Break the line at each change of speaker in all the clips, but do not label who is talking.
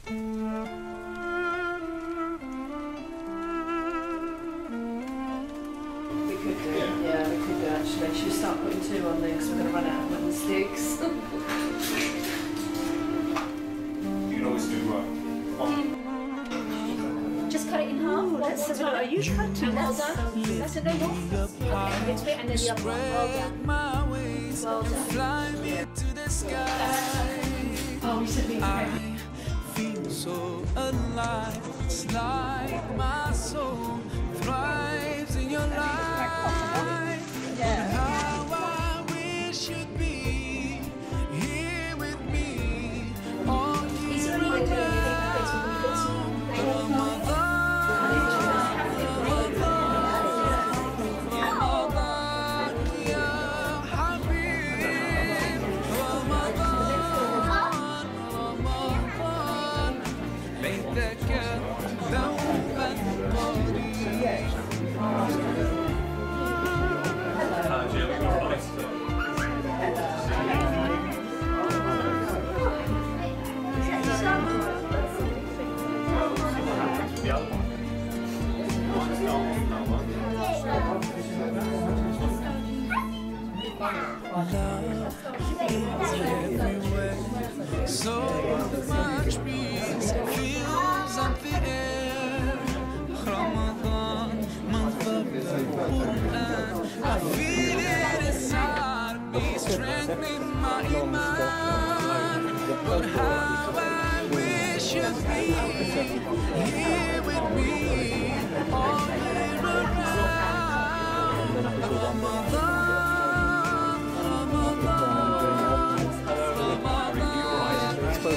We could do, yeah, we could do actually. Should we start putting 2 on there because we're going to run out of wooden sticks?
You can always do one.
Just cut it in half.
Let's have a look. Are you cutting?
Well done. That's a no more. Okay, this way and then the other one. Well done. Well done.
Oh, we said we
feel so alive. It's like my soul thrives in your light.
Yeah.
How I wish you'd be here with me all
Is there
year
any way that you think this would be good?
So much peace fills up the air. Ramadan, month of the Quran. I feel it inside me, strengthening my iman. But how I wish you'd be here with me all year around. Ramadan.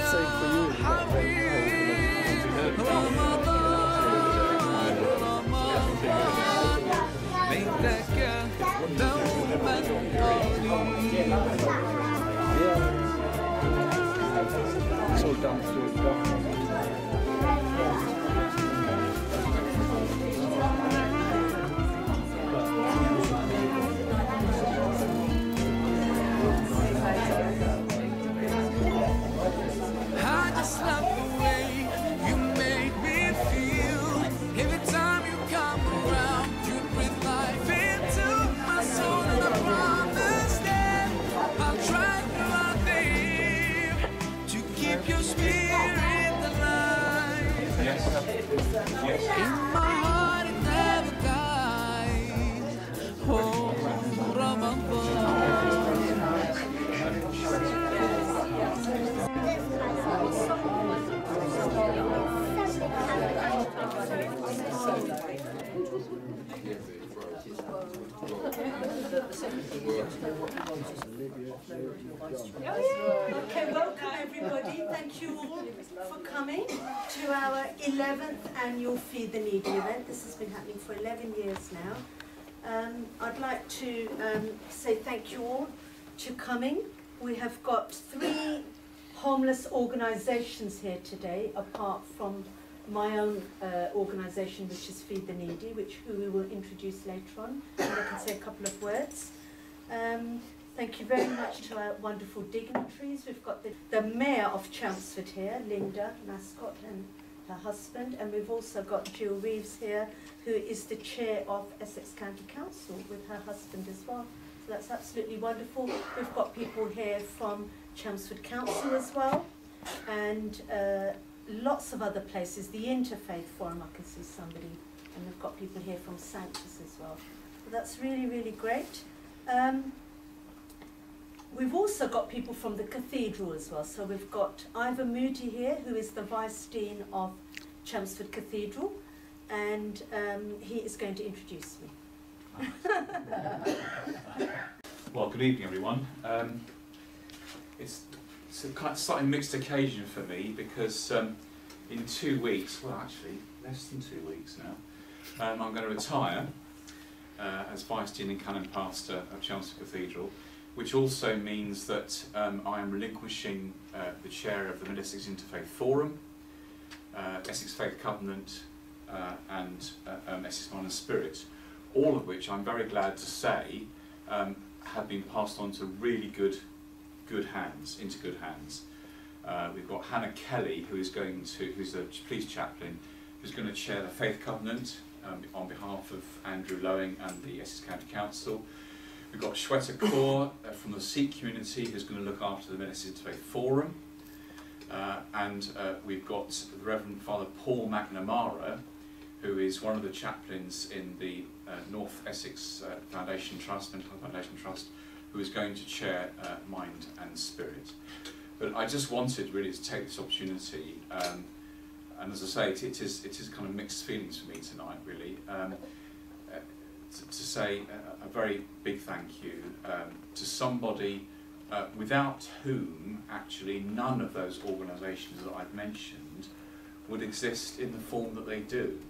Same for you. It's all done through.
I just love the way you make me feel. Every time you come around, you breathe life into my soul. And I promise that I'll try throughout the year to keep your spirit alive. In my heart it never dies. Oh, Ramadan.
Okay, welcome everybody. Thank you all for coming to our 11th annual Feed the Needy event. This has been happening for 11 years now. I'd like to say thank you all to coming. We have got 3 homeless organisations here today, apart from my own organisation, which is Feed the Needy, who we will introduce later on, and I can say a couple of words. Thank you very much to our wonderful dignitaries. We've got the Mayor of Chelmsford here, Linda Mascot, and her husband, and we've also got Jill Reeves here, who is the Chair of Essex County Council, with her husband as well. So that's absolutely wonderful. We've got people here from Chelmsford Council as well, and lots of other places. The Interfaith Forum, I can see somebody, and we've got people here from Sanctus as well. So that's really, really great. We've also got people from the cathedral as well. So we've got Ivor Moody here, who is the Vice Dean of Chelmsford Cathedral, and he is going to introduce me.
Well, good evening everyone. It's a kind of slightly mixed occasion for me because in 2 weeks, well actually less than 2 weeks now, I'm going to retire as Vice Dean and Canon Pastor of Chelmsford Cathedral, which also means that I am relinquishing the chair of the Mid-Essex Interfaith Forum, Essex Faith Covenant and Essex Mind and Spirit, all of which I'm very glad to say have been passed on to really good hands, into good hands. We've got Hannah Kelly, who's a police chaplain, who's going to chair the Faith Covenant on behalf of Andrew Lowing and the Essex County Council. We've got Shweta Kaur from the Sikh community, who's going to look after the Ministers Interfaith Forum. And we've got the Reverend Father Paul McNamara, who is one of the chaplains in the North Essex Foundation Trust, Mental Health Foundation Trust, who is going to chair Mind and Spirit. But I just wanted really to take this opportunity, and as I say, it is kind of mixed feelings for me tonight, really, to say a very big thank you to somebody without whom actually none of those organisations that I've mentioned would exist in the form that they do.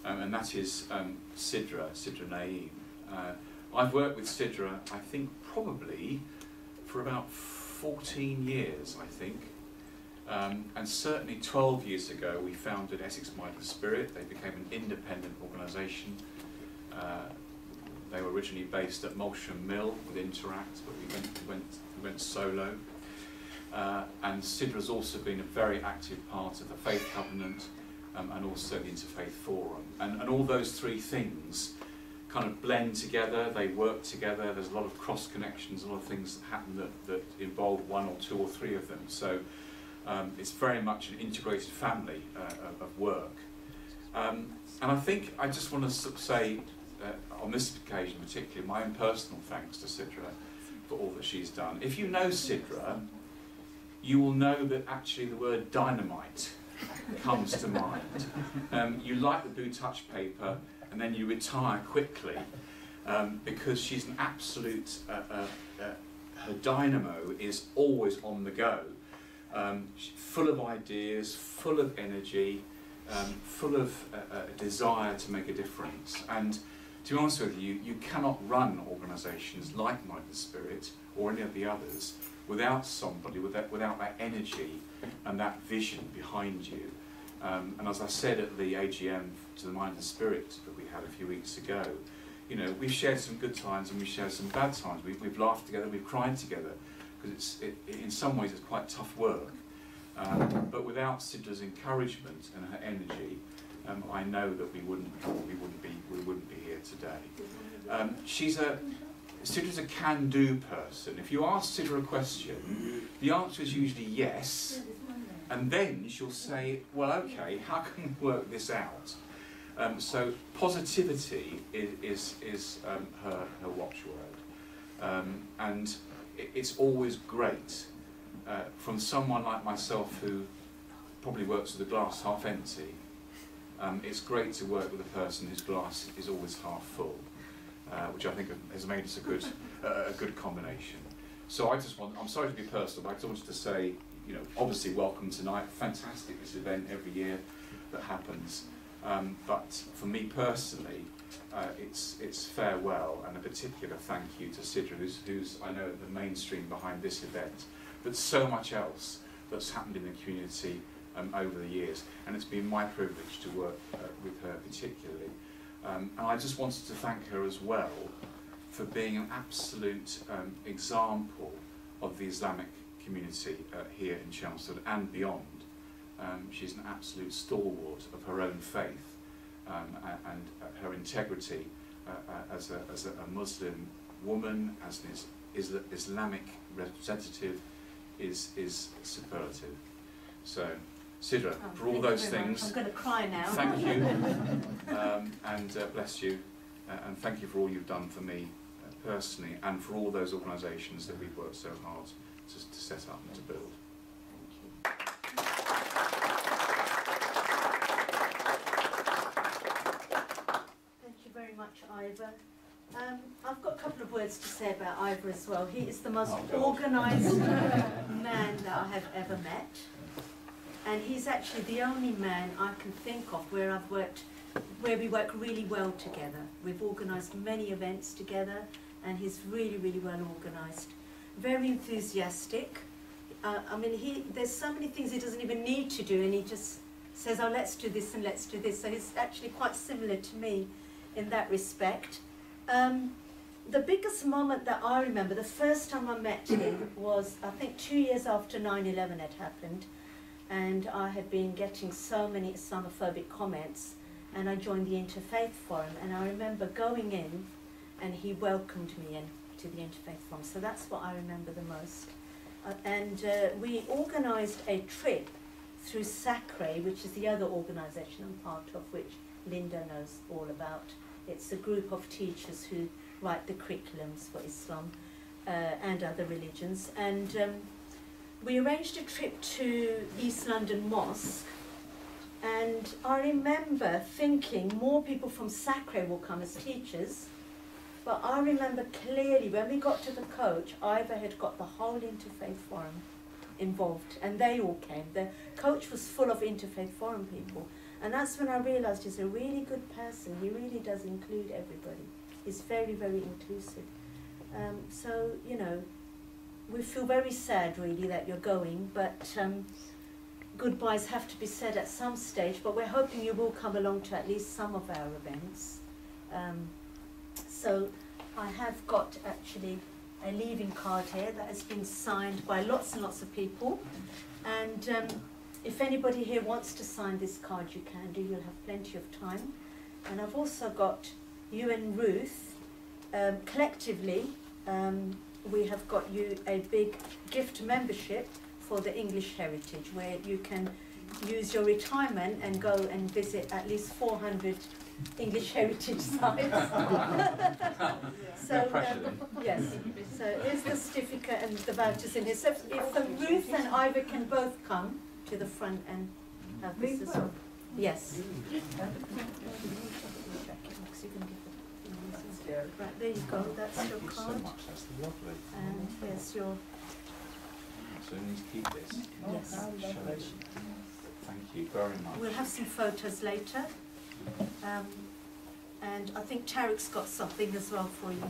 And that is Sidra Naeem. I've worked with Sidra, I think, probably for about 14 years, I think. And certainly 12 years ago, we founded Essex Mind and Spirit. They became an independent organisation. They were originally based at Molsham Mill with Interact, but we went solo. And Sidra's also been a very active part of the Faith Covenant and also the Interfaith Forum. And all those three things kind of blend together, they work together, there's a lot of cross connections, a lot of things that happen that involve one or two or three of them. So it's very much an integrated family of work. And I think I just want to sort of say, on this occasion particularly, my own personal thanks to Sidra for all that she's done. If you know Sidra, you will know that actually the word dynamite comes to mind. You light the blue touch paper and then you retire quickly because she's an absolute, her dynamo is always on the go. Full of ideas, full of energy, full of a desire to make a difference. And to be honest with you, you cannot run organisations like Mind and Spirit or any of the others without somebody, without that energy and that vision behind you. And as I said at the AGM to the Mind and Spirit that we had a few weeks ago, you know, we've shared some good times and we've shared some bad times. We've laughed together, we've cried together, because in some ways it's quite tough work. But without Sidra's encouragement and her energy, I know that we wouldn't be here today. Sidra's a can-do person. If you ask Sidra a question, the answer is usually yes, and then she'll say, well, okay, how can we work this out? So positivity is her watchword. And it's always great from someone like myself who probably works with the glass half empty. It's great to work with a person whose glass is always half full, which I think has made us a good combination. So I'm sorry to be personal, but I just wanted to say, you know, obviously welcome tonight. Fantastic, this event every year that happens. But for me personally, it's farewell and a particular thank you to Sidra, who's I know the mainstream behind this event, but so much else that's happened in the community over the years, and it's been my privilege to work with her particularly. And I just wanted to thank her as well for being an absolute example of the Islamic community here in Chelmsford and beyond. She's an absolute stalwart of her own faith and her integrity as a Muslim woman, as an Islamic representative, is superlative. So, Sidra, for all those things,
I'm going to cry now.
Thank you, and bless you, and thank you for all you've done for me personally, and for all those organisations that we've worked so hard to set up and to build.
Thank you very much, Ivor. I've got a couple of words to say about Ivor as well. He is the most organised man that I have ever met. And he's actually the only man I can think of where we work really well together. We've organised many events together, and he's really, really well organised. Very enthusiastic. I mean, there's so many things he doesn't even need to do, and he just says, oh, let's do this and let's do this. So he's actually quite similar to me in that respect. the biggest moment that I remember, the first time I met him was, I think, 2 years after 9/11 had happened, and I had been getting so many Islamophobic comments, and I joined the Interfaith Forum, and I remember going in, and he welcomed me in to the Interfaith Forum, so that's what I remember the most. We organised a trip through SACRE, which is the other organisation I'm part of, which Linda knows all about. It's a group of teachers who write the curriculums for Islam and other religions. And we arranged a trip to East London Mosque. And I remember thinking more people from SACRE will come as teachers. But I remember clearly when we got to the coach, Ivor had got the whole Interfaith Forum involved. And they all came. The coach was full of Interfaith Forum people. And that's when I realised he's a really good person. He really does include everybody. He's very, very inclusive. So, you know, we feel very sad, really, that you're going. But goodbyes have to be said at some stage. But we're hoping you will come along to at least some of our events. So I have got, actually, a leaving card here that has been signed by lots and lots of people. And if anybody here wants to sign this card, you can do. You'll have plenty of time. And I've also got you and Ruth. Collectively, we have got you a big gift membership for the English Heritage, where you can use your retirement and go and visit at least 400 English Heritage sites. So, yes. So here's the certificate and the vouchers in here. So if Ruth and Ivor can both come to the front and have this as well. Yes. Right, there you go. That's your card.
So much. That's lovely.
And here's your.
So you need to keep this.
Yes.
Show it. Thank you very much.
We'll have some photos later. And I think Tarek's got something as well for you.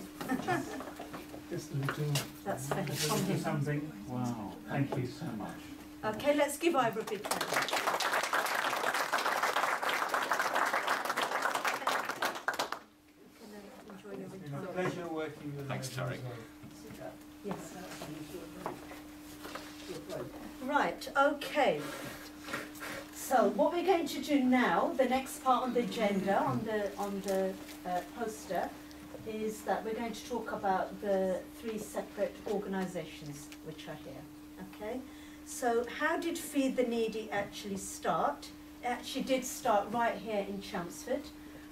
Just a little.
That's from him.
Something.
Wow. Thank you so much.
Okay, let's give Ivor a big hand. Enjoy your
It's been a
retirement.
pleasure working with you.
Thanks, Tarek.
Yes. Right, okay. So what we're going to do now, the next part on the agenda, on the poster, is that we're going to talk about the 3 separate organisations which are here. Okay. So how did Feed the Needy actually start? It actually did start right here in Chelmsford,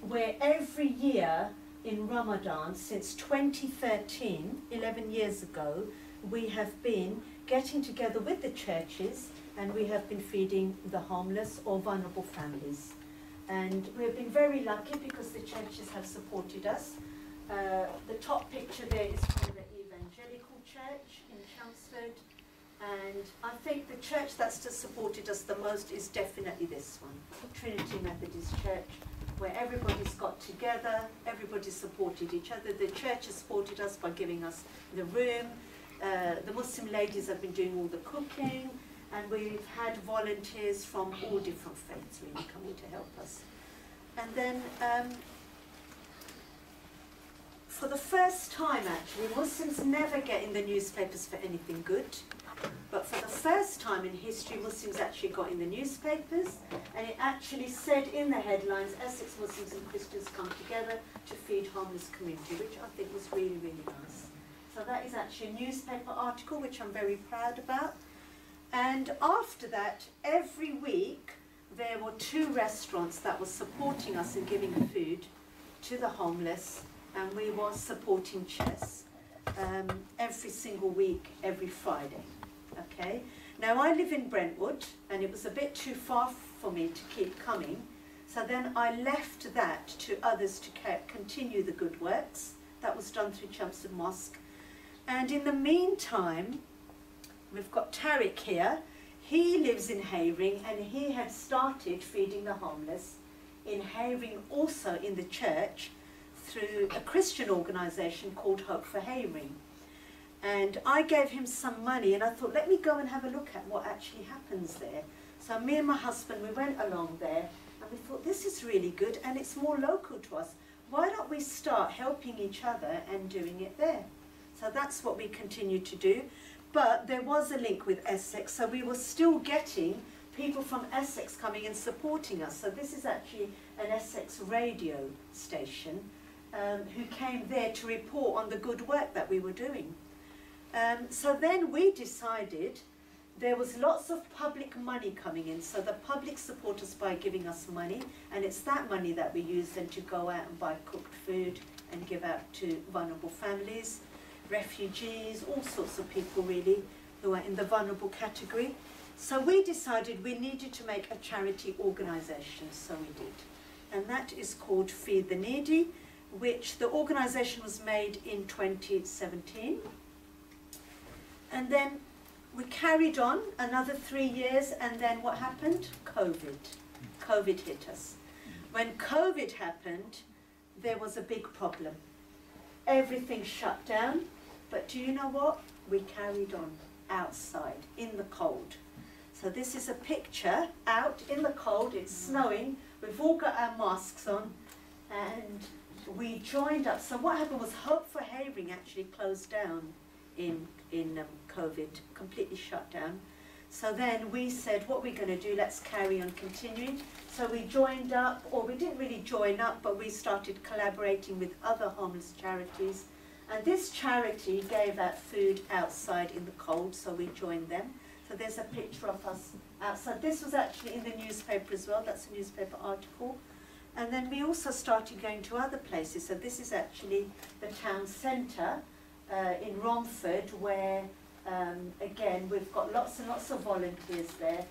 where every year in Ramadan, since 2013, 11 years ago, we have been getting together with the churches and we have been feeding the homeless or vulnerable families. And we've been very lucky because the churches have supported us. The top picture there is from the Evangelical Church in Chelmsford. And I think the church that's just supported us the most is definitely this one, Trinity Methodist Church, where everybody's got together, everybody's supported each other. The church has supported us by giving us the room. The Muslim ladies have been doing all the cooking, and we've had volunteers from all different faiths really coming to help us. And then for the first time, actually, Muslims never get in the newspapers for anything good. But for the first time in history, Muslims actually got in the newspapers, and it actually said in the headlines, Essex Muslims and Christians come together to feed homeless community, which I think was really, really nice. So that is actually a newspaper article, which I'm very proud about. And after that, every week, there were 2 restaurants that were supporting us in giving food to the homeless, and we were supporting Chess every single week, every Friday. Okay. Now I live in Brentwood, and it was a bit too far for me to keep coming. So then I left that to others to continue the good works that was done through Chelmsford Mosque. And in the meantime, we've got Tarek here. He lives in Havering, and he had started feeding the homeless in Havering, also in the church, through a Christian organisation called Hope for Havering. And I gave him some money, and I thought, let me go and have a look at what actually happens there. So me and my husband, we went along there, and we thought, this is really good, and it's more local to us. why don't we start helping each other and doing it there? So that's what we continue to do. But there was a link with Essex, so we were still getting people from Essex coming and supporting us. So this is actually an Essex radio station who came there to report on the good work that we were doing. So then we decided there was lots of public money coming in, so the public support us by giving us money, and it's that money that we use then to go out and buy cooked food and give out to vulnerable families, refugees, all sorts of people really who are in the vulnerable category. So we decided we needed to make a charity organisation, so we did. And that is called Feed the Needy, which the organisation was made in 2017. And then we carried on another 3 years, and then what happened? COVID. COVID hit us. When COVID happened, there was a big problem. Everything shut down, but do you know what? We carried on outside in the cold. So this is a picture out in the cold, it's snowing, we've all got our masks on, and we joined up. So what happened was Hope for Havering actually closed down in COVID, completely shut down. So then we said, what we're going to do, let's carry on continuing. So we joined up, or we didn't really join up, but we started collaborating with other homeless charities. And this charity gave out food outside in the cold, so we joined them. So there's a picture of us outside. This was actually in the newspaper as well, that's a newspaper article. And then we also started going to other places. So this is actually the town centre in Romford, where again we've got lots and lots of volunteers there,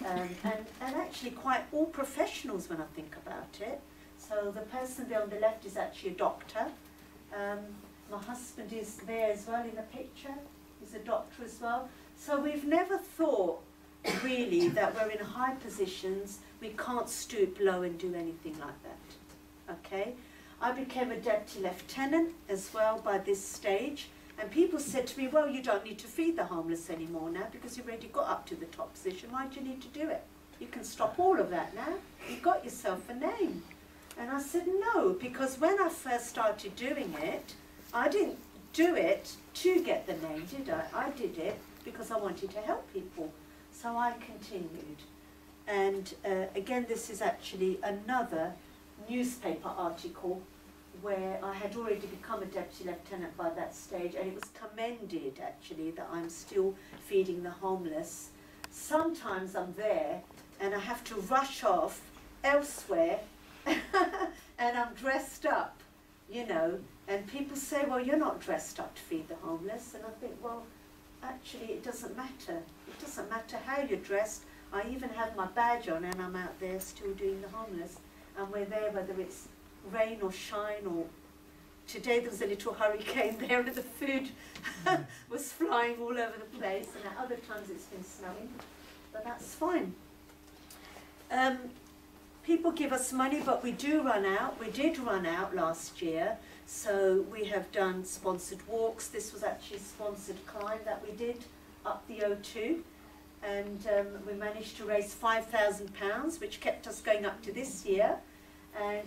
and actually quite all professionals when I think about it. So the person there on the left is actually a doctor. My husband is there as well in the picture, he's a doctor as well. So we've never thought really that we're in high positions, we can't stoop low and do anything like that, okay? I became a deputy lieutenant as well by this stage, and people said to me, well, you don't need to feed the homeless anymore now because you've already got up to the top position, why do you need to do it? You can stop all of that now, you've got yourself a name. And I said no, because when I first started doing it, I didn't do it to get the name, did I? I did it because I wanted to help people. So I continued. And again, this is actually another newspaper article where I had already become a deputy lieutenant by that stage, and it was commended actually that I'm still feeding the homeless. Sometimes I'm there and I have to rush off elsewhere and I'm dressed up, you know, and people say, well, you're not dressed up to feed the homeless. And I think, well, actually it doesn't matter. It doesn't matter how you're dressed. I even have my badge on and I'm out there still doing the homeless. And we're there whether it's rain or shine, or today there was a little hurricane there and the food was flying all over the place, and at other times it's been snowing, but that's fine. People give us money, but we do run out. We did run out last year, so we have done sponsored walks. This was actually a sponsored climb that we did up the O2, and we managed to raise £5,000, which kept us going up to this year. And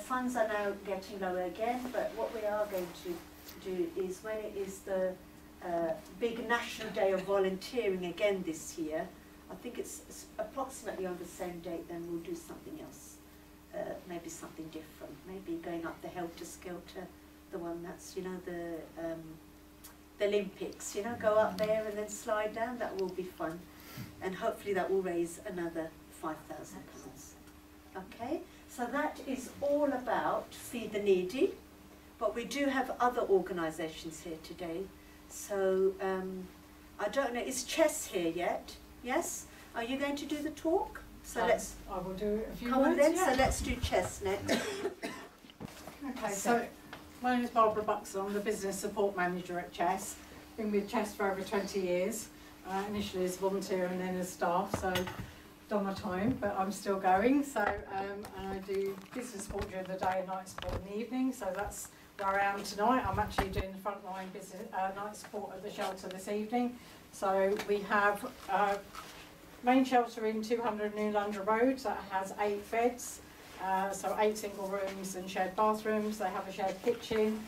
funds are now getting lower again, but what we are going to do is, when it is the big National Day of Volunteering again this year, I think it's approximately on the same date, then we'll do something else, maybe something different, maybe going up the Helter Skelter, the one that's, you know, the Olympics, you know, go up there and then slide down, that will be fun. And hopefully that will raise another £5,000. Okay? So that is all about Feed the Needy, but we do have other organisations here today. So I don't know, is Chess here yet? Yes? Are you going to do the talk? So let's.
I will do a few
come
words,
on then.
yeah.
So let's do Chess next.
Okay, so my name is Barbara Buxton. I'm the business support manager at Chess. Been with Chess for over 20 years. Initially as a volunteer and then as staff. So done my time, but I'm still going. So and I do business support during the day and night support in the evening. So that's where I am tonight. I'm actually doing the frontline business night support at the shelter this evening. So we have main shelter in 200 New London Road that has 8 beds. so 8 single rooms and shared bathrooms. They have a shared kitchen.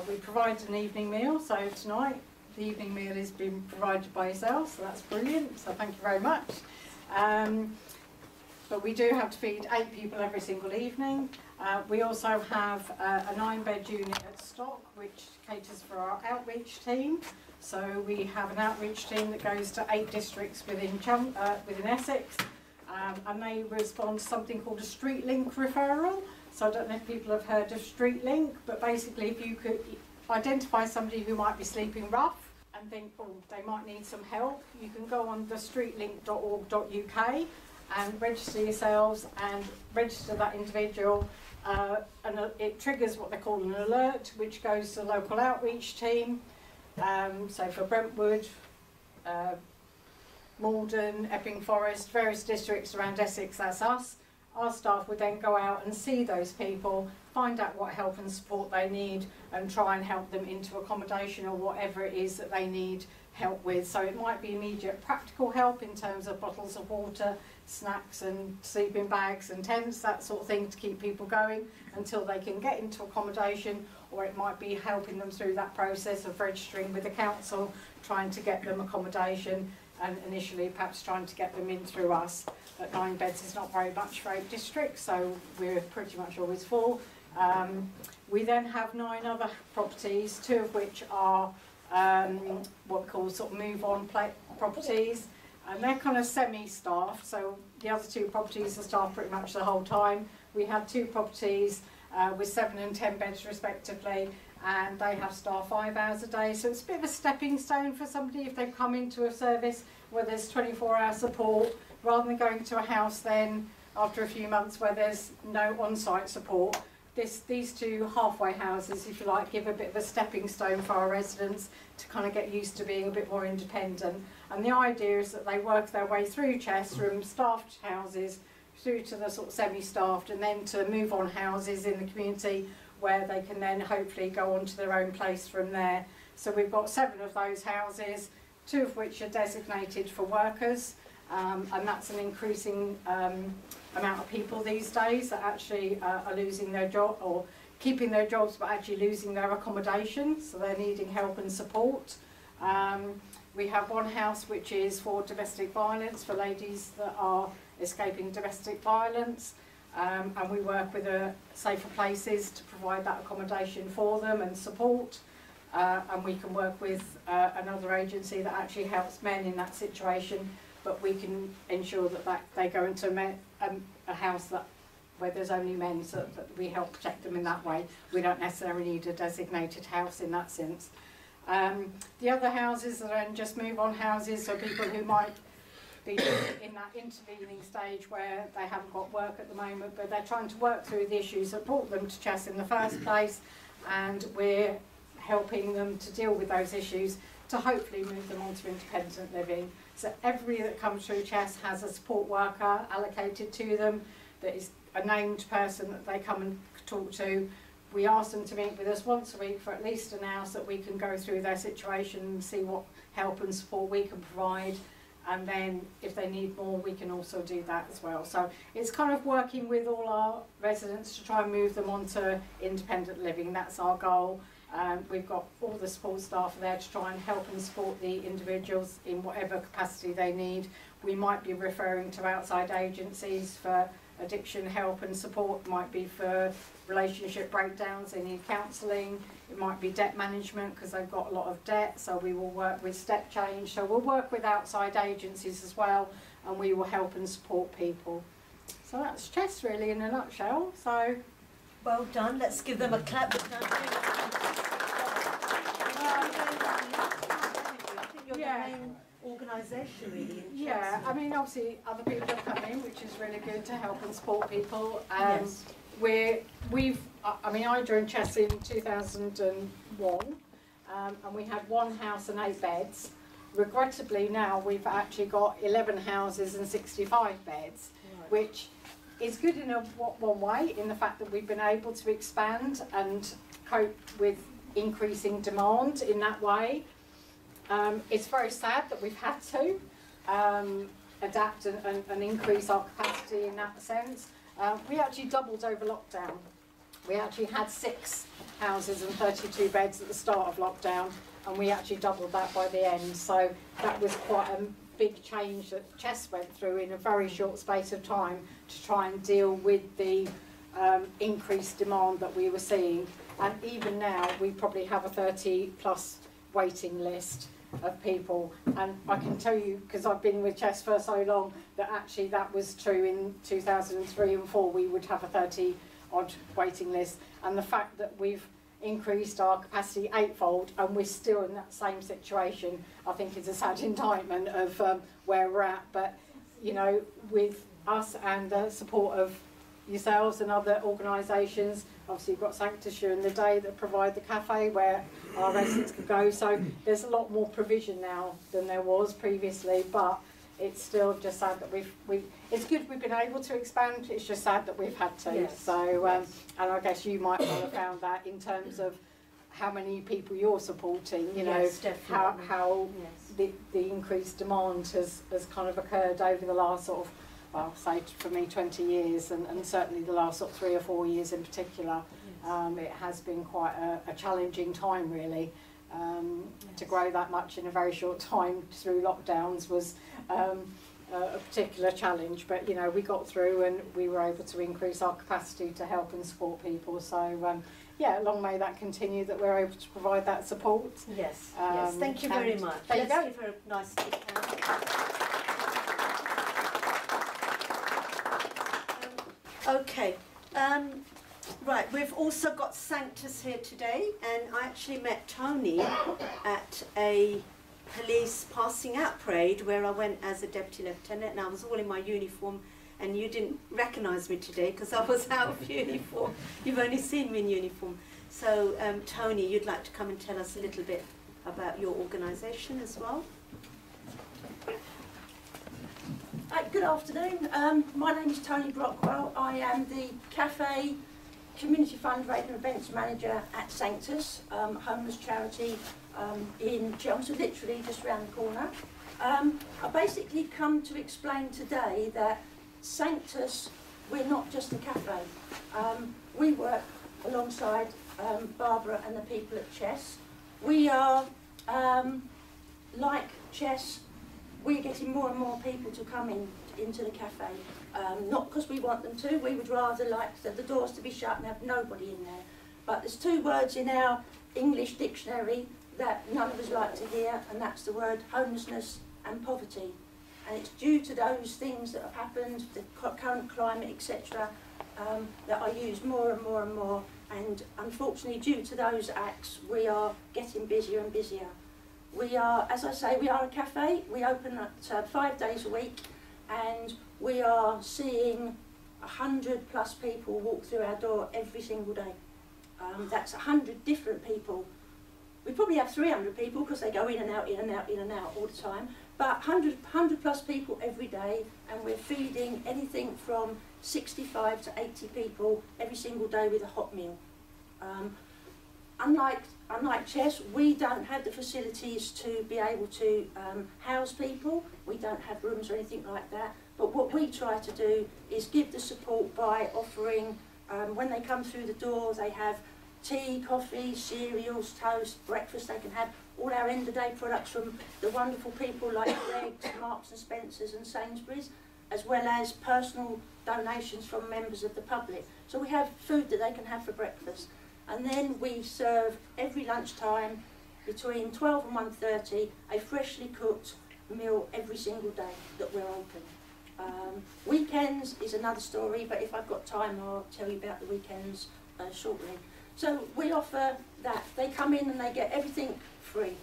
We provide an evening meal, so tonight the evening meal is being provided by yourselves, so that's brilliant, so thank you very much. But we do have to feed 8 people every single evening. We also have a 9-bed unit at stock, which caters for our outreach team. So we have an outreach team that goes to 8 districts within Essex, and they respond to something called a street link referral. So I don't know if people have heard of street link, but basically if you could identify somebody who might be sleeping rough and think, oh, they might need some help, you can go on the streetlink.org.uk and register yourselves and register that individual, and it triggers what they call an alert, which goes to the local outreach team. So for Brentwood, Malden, Epping Forest, various districts around Essex, that's us. Our staff would then go out and see those people, find out what help and support they need, and try and help them into accommodation or whatever it is that they need help with. So it might be immediate practical help in terms of bottles of water, snacks and sleeping bags and tents, that sort of thing, to keep people going until they can get into accommodation, or it might be helping them through that process of registering with the council, trying to get them accommodation, and initially perhaps trying to get them in through us. But 9 beds is not very much for 8 districts, so we're pretty much always full. We then have 9 other properties, 2 of which are what we call sort of move-on properties, and they're kind of semi-staffed, so the other 2 properties are staffed pretty much the whole time. We have 2 properties with 7 and 10 beds respectively, and they have staff 5 hours a day, so it's a bit of a stepping stone for somebody if they come into a service where there's 24-hour support, rather than going to a house then after a few months where there's no on-site support. These 2 halfway houses, if you like, give a bit of a stepping stone for our residents to kind of get used to being a bit more independent. And the idea is that they work their way through Chess from staffed houses through to the sort of semi-staffed, and then to move-on houses in the community where they can then hopefully go on to their own place from there. So we've got 7 of those houses, 2 of which are designated for workers, and that's an increasing amount of people these days that actually are losing their job, or keeping their jobs but actually losing their accommodation, so they're needing help and support. We have 1 house which is for domestic violence, for ladies that are escaping domestic violence, and we work with Safer Places to provide that accommodation for them and support, and we can work with another agency that actually helps men in that situation, but we can ensure that they go into a house where there's only men, so that we help protect them in that way. We don't necessarily need a designated house in that sense. The other houses are then just move-on houses, so people who might be in that intervening stage where they haven't got work at the moment, but they're trying to work through the issues that brought them to Chess in the first place, and we're helping them to deal with those issues to hopefully move them on to independent living. So everybody that comes through Chess has a support worker allocated to them that is a named person that they come and talk to. We ask them to meet with us once a week for at least an hour so that we can go through their situation and see what help and support we can provide, and then if they need more we can also do that as well. So it's kind of working with all our residents to try and move them on to independent living. That's our goal. We've got all the support staff there to try and help and support the individuals in whatever capacity they need. We might be referring to outside agencies for addiction help and support. It might be for relationship breakdowns, they need counselling. It might be debt management because they've got a lot of debt, so we will work with step change. So we'll work with outside agencies as well, and we will help and support people. So that's Chess really in a nutshell. So
well done. Let's give them a clap.
Yeah.
Main organisation really.
Yeah, I mean obviously other people have come in, which is really good to help and support people.
Yes.
I mean I joined Chess in 2001, and we had 1 house and 8 beds. Regrettably now we've actually got 11 houses and 65 beds, right, which is good in one way, in the fact that we've been able to expand and cope with increasing demand in that way. It's very sad that we've had to adapt and increase our capacity in that sense, We actually doubled over lockdown. We actually had 6 houses and 32 beds at the start of lockdown, and we actually doubled that by the end. So that was quite a big change that Chess went through in a very short space of time to try and deal with the increased demand that we were seeing. And even now, we probably have a 30+ waiting list of people, and I can tell you, because I've been with Chess for so long, that actually that was true in 2003 and 4. We would have a 30-odd waiting list, and the fact that we've increased our capacity 8-fold and we're still in that same situation, I think is a sad indictment of where we're at. But you know, with us and the support of yourselves and other organisations, obviously you've got Sanctus during the day that provide the cafe where our residents could go, so there's a lot more provision now than there was previously, but it's still just sad that it's good we've been able to expand, it's just sad that we've had to.
Yes.
So and I guess you might well have found that in terms of how many people you're supporting, you know,
Yes,
how
yes.
the increased demand has kind of occurred over the last sort of, well, say for me 20 years, and certainly the last sort of 3 or 4 years in particular.
Yes.
It has been quite a challenging time really. To grow that much in a very short time through lockdowns was a particular challenge, but you know, we got through and we were able to increase our capacity to help and support people. So yeah, long may that continue, that we're able to provide that support.
Yes, yes. Thank you very much.
There you
Let's
go.
give her a nice big hand. Okay, right, we've also got Sanctus here today, and I actually met Tony at a police passing out parade where I went as a deputy lieutenant, and I was all in my uniform, and you didn't recognise me today because I was out of uniform. You've only seen me in uniform. So Tony, you'd like to come and tell us a little bit about your organisation as well?
Good afternoon. My name is Tony Brockwell. I am the Cafe Community Fundraising and Events Manager at Sanctus, homeless charity in Chelmsford, literally just around the corner. I basically come to explain today that Sanctus, we're not just a cafe. We work alongside Barbara and the people at Chess. We are, like Chess, we're getting more and more people to come into the cafe. Not because we want them to, we would rather like the doors to be shut and have nobody in there. But there's 2 words in our English dictionary that none of us like to hear, and that's the word homelessness and poverty. And it's due to those things that have happened, the current climate, etc., that are used more and more and more. And unfortunately, due to those acts, we are getting busier and busier. We are, as I say, we are a cafe. We open at 5 days a week, and we are seeing 100+ people walk through our door every single day. That's 100 different people. We probably have 300 people because they go in and out, in and out, in and out all the time. But 100+ people every day, and we're feeding anything from 65 to 80 people every single day with a hot meal. Unlike Chess, we don't have the facilities to be able to house people. We don't have rooms or anything like that. But what we try to do is give the support by offering, when they come through the door, they have tea, coffee, cereals, toast, breakfast. They can have all our end-of-day products from the wonderful people like Greggs, Marks and Spencers and Sainsbury's, as well as personal donations from members of the public. So we have food that they can have for breakfast. And then we serve every lunchtime between 12 and 1:30 a freshly cooked meal every single day that we're open. Weekends is another story, but if I've got time I'll tell you about the weekends shortly. So we offer that. They come in and they get everything free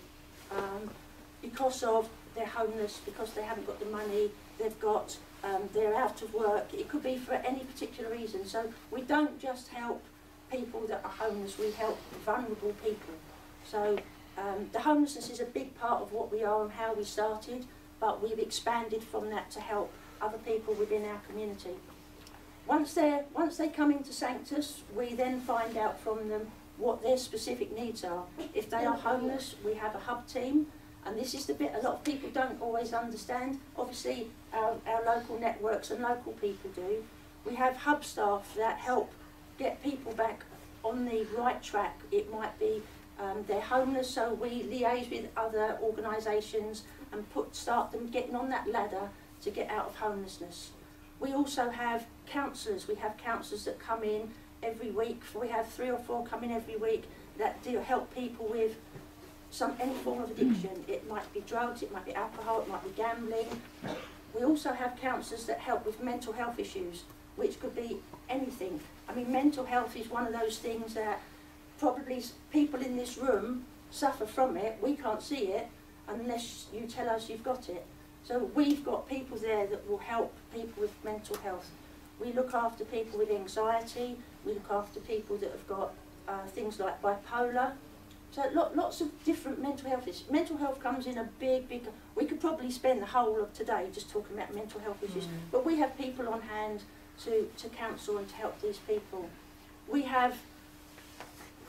because of they're homeless, because they haven't got the money, they're out of work. It could be for any particular reason. So we don't just help people that are homeless, we help vulnerable people. So the homelessness is a big part of what we are and how we started, but we've expanded from that to help other people within our community. Once they come into Sanctus, we then find out from them what their specific needs are. If they are homeless, we have a hub team, and this is the bit a lot of people don't always understand. Obviously, our local networks and local people do. We have hub staff that help get people back on the right track. It might be they're homeless, so we liaise with other organisations and start them getting on that ladder to get out of homelessness. We also have counsellors. We have counsellors that come in every week. We have 3 or 4 come in every week that do help people with any form of addiction. It might be drugs, it might be alcohol, it might be gambling. We also have counsellors that help with mental health issues, which could be anything. I mean, mental health is one of those things that probably people in this room suffer from it. We can't see it unless you tell us you've got it. So we've got people there that will help people with mental health. We look after people with anxiety. We look after people that have got things like bipolar. So lots of different mental health issues. Mental health comes in a big, we could probably spend the whole of today just talking about mental health issues, but we have people on hand to counsel and to help these people. We have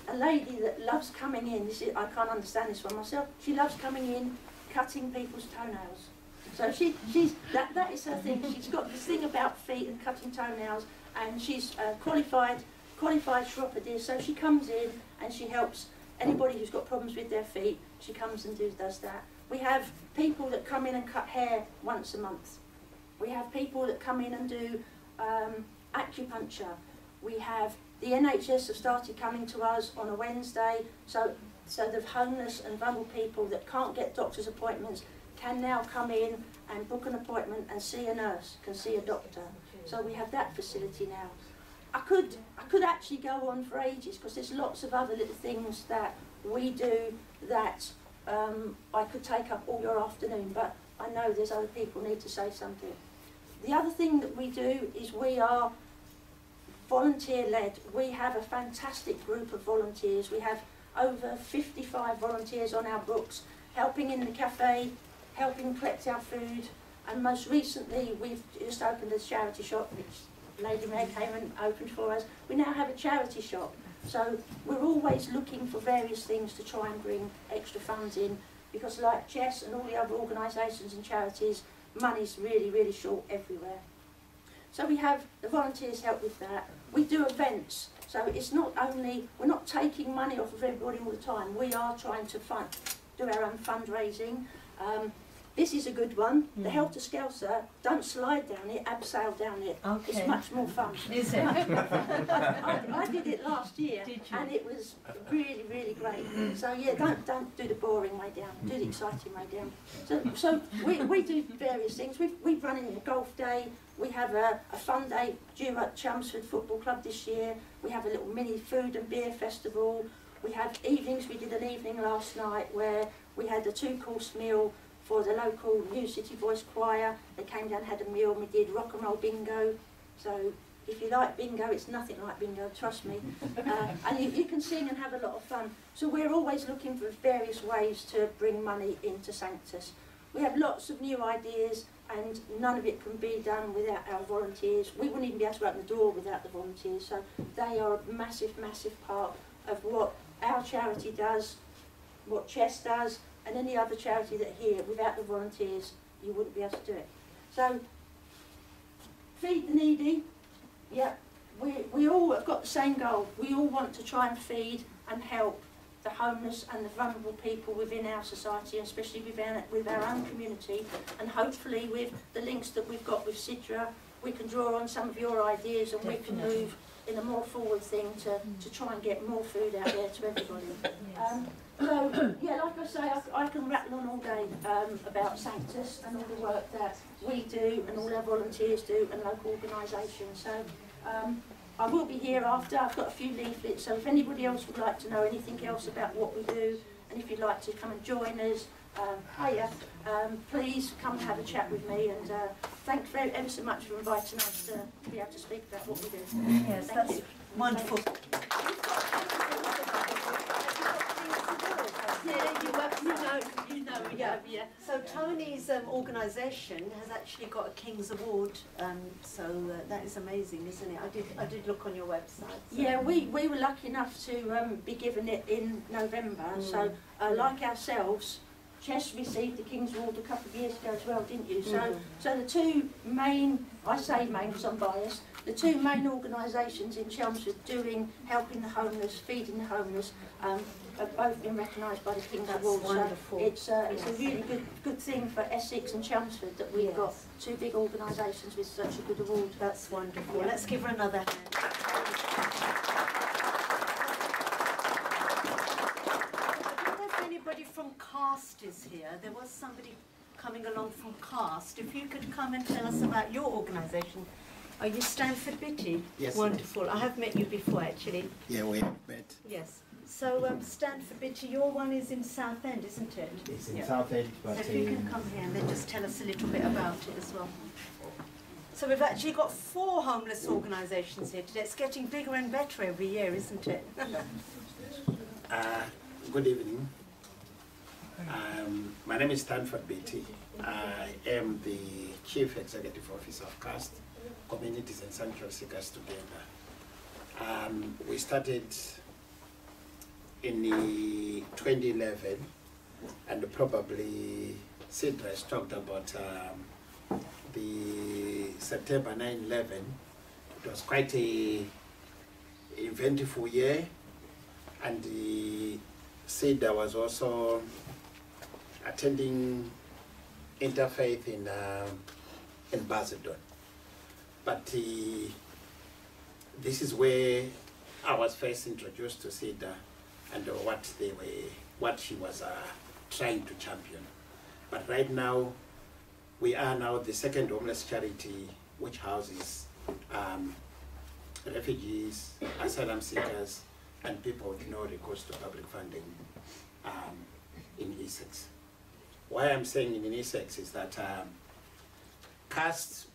a lady that loves coming in. I can't understand this one myself. She loves coming in, cutting people's toenails. So that is her thing. She's got this thing about feet and cutting toenails, and she's qualified chiropodist. So she comes in and she helps anybody who's got problems with their feet. She comes and does that. We have people that come in and cut hair once a month. We have people that come in and do acupuncture. We have the NHS have started coming to us on a Wednesday, so the homeless and vulnerable people that can't get doctor's appointments can now come in and book an appointment and see a nurse, can see a doctor. So we have that facility now. I could actually go on for ages because there's lots of other little things that we do that I could take up all your afternoon, but I know there's other people need to say something. The other thing that we do is we are volunteer-led. We have a fantastic group of volunteers. We have over 55 volunteers on our books, helping in the cafe, helping collect our food, and most recently we've just opened a charity shop, which Lady Mayor came and opened for us. We now have a charity shop, so we're always looking for various things to try and bring extra funds in, because like Chess and all the other organisations and charities, money's really, really short everywhere. So we have the volunteers help with that. We do events, so it's not only, we're not taking money off of everybody all the time, we are trying to do our own fundraising. This is a good one. The Helter Skelter, don't slide down it, abseil down it. Okay. It's much more fun.
Is it?
I did it last year, and it was really, really great. So yeah, don't do the boring way down, do the exciting way down. So we do various things. We've run in a golf day. We have a fun day due at Chelmsford Football Club this year. We have a little mini food and beer festival. We have evenings. We did an evening last night where we had a 2-course meal for the local New City Voice Choir. They came down, had a meal, and we did rock and roll bingo. So if you like bingo, it's nothing like bingo, trust me. And you can sing and have a lot of fun. So we're always looking for various ways to bring money into Sanctus. We have lots of new ideas, and none of it can be done without our volunteers. We wouldn't even be able to open the door without the volunteers. So they are a massive, massive part of what our charity does, what Chess does, and any other charity that here, without the volunteers, you wouldn't be able to do it. So, feed the needy. Yeah, we all have got the same goal. We all want to try and feed and help the homeless and the vulnerable people within our society, and especially with our own community. And hopefully with the links that we've got with Sidra, we can draw on some of your ideas, and we can move in a more forward thing to try and get more food out there to everybody. So, yeah, like I say, I can rattle on all day about Sanctus and all the work that we do and all our volunteers do and local organisations. So I will be here after. I've got a few leaflets, so if anybody else would like to know anything else about what we do, and if you'd like to come and join us, please come and have a chat with me, and thanks ever so much for inviting us to be able to speak about what we do.
Yes, that's wonderful. Yeah. So Tony's organisation has actually got a King's Award, so that is amazing, isn't it? I did look on your website. So.
Yeah, we were lucky enough to be given it in November. So like ourselves, Chess received the King's Award a couple of years ago as well, didn't you? So the two main, I say main because I'm biased, the two main organisations in Chelmsford helping the homeless, feeding the homeless, have both been recognised by the King's Award.
Wonderful.
So it's a really good thing for Essex and Chelmsford that we've got two big organisations with such a good award.
That's wonderful. Let's give her another hand. Anybody from CAST is here. There was somebody coming along from CAST. If you could come and tell us about your organisation. Are you Stanford Bitty?
Yes.
Wonderful. I have met you before, actually.
Yeah, we have met.
Yes. So Stanford Bitty, your one is in Southend, isn't it?
It's in Southend, but
so if you can come here and then just tell us a little bit about it as well. So we've actually got 4 homeless organisations here today. It's getting bigger and better every year, isn't it?
Good evening. My name is Stanford Bitty. I am the Chief Executive Officer of CAST, Communities and Sanctuary Seekers Together. We started in the 2011, and probably Sidra has talked about the September 9/11. It was quite a eventful year, and the Sidra was also attending interfaith in Basildon. But this is where I was first introduced to Sidra and what she was trying to champion. But right now, we are now the second homeless charity which houses refugees, asylum seekers, and people with no recourse to public funding in Essex. Why I'm saying in Essex is that CAST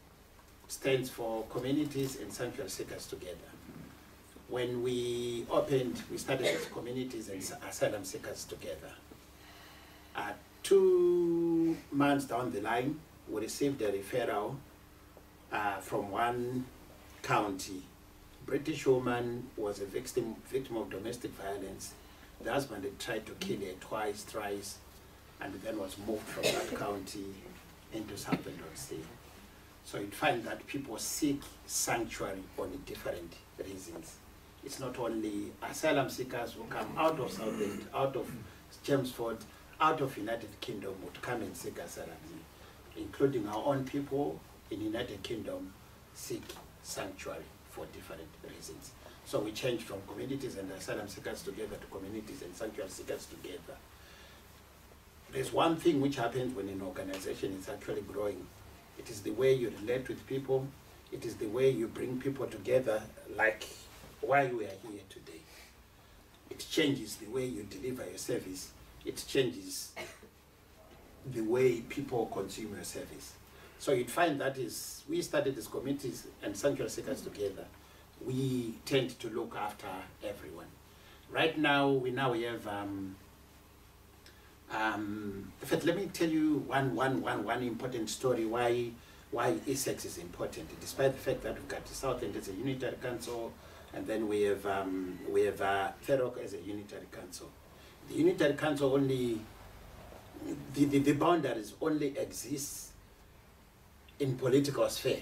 stands for Communities and Sanctuary Seekers Together. When we opened, we started as Communities and Asylum Seekers Together. 2 months down the line, we received a referral from one county. British woman was a victim of domestic violence. The husband had tried to kill her twice, thrice, and then was moved from that county into Southend-on-Sea. So you'd find that people seek sanctuary on different reasons. It's not only asylum seekers who come out of Southend, out of Chelmsford, out of United Kingdom would come and seek asylum, including our own people in United Kingdom seek sanctuary for different reasons. So we changed from Communities and Asylum Seekers Together to Communities and Sanctuary Seekers Together. There's one thing which happens when an organization is actually growing. It is the way you relate with people. It is the way you bring people together, like why we are here today. It changes the way you deliver your service. It changes the way people consume your service. So you'd find that we started as Communities and Sanctuary Seekers Together. We tend to look after everyone. Right now, we have in fact, let me tell you one important story why Essex is important, despite the fact that we've got the Southend as a unitary council, and then we have Thurrock as a unitary council. The unitary council only, the boundaries only exist in political sphere,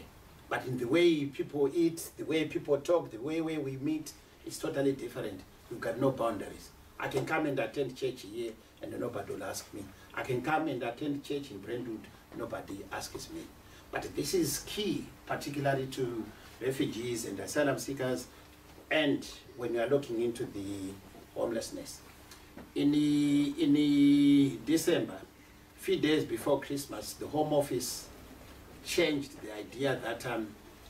but in the way people eat, the way people talk, the way we meet, it's totally different. We've got no boundaries. I can come and attend church here and nobody will ask me. I can come and attend church in Brentwood, nobody asks me. But this is key, particularly to refugees and asylum seekers, and when you are looking into the homelessness. In the December, a few days before Christmas, the Home Office changed the idea that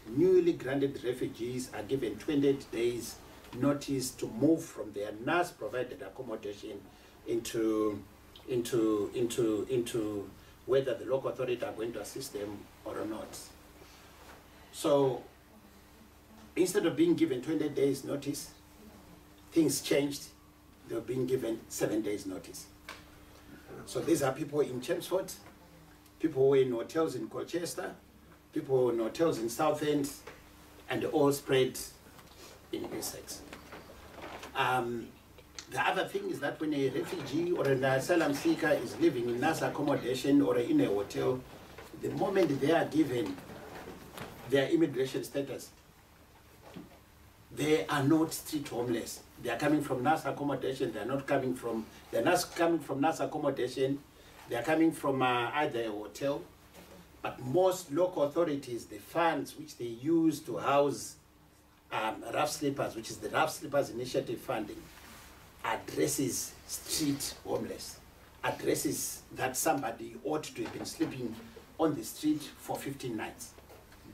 newly granted refugees are given 28 days notice to move from their nurse-provided accommodation into whether the local authority are going to assist them or not. So instead of being given 20 days notice, things changed. They were being given 7 days notice. So these are people in Chelmsford, people who are in hotels in Colchester, people who are in hotels in Southend, and all spread in Essex. The other thing is that when a refugee or an asylum seeker is living in nurse accommodation or in a hotel, the moment they are given their immigration status, they are not street homeless. They are coming from nurse accommodation. They are not coming from, they're not coming from nurse accommodation. They are coming from either a hotel. But most local authorities, the funds which they use to house rough sleepers, which is the Rough Sleepers Initiative funding, addresses street homeless, addresses that somebody ought to have been sleeping on the street for 15 nights.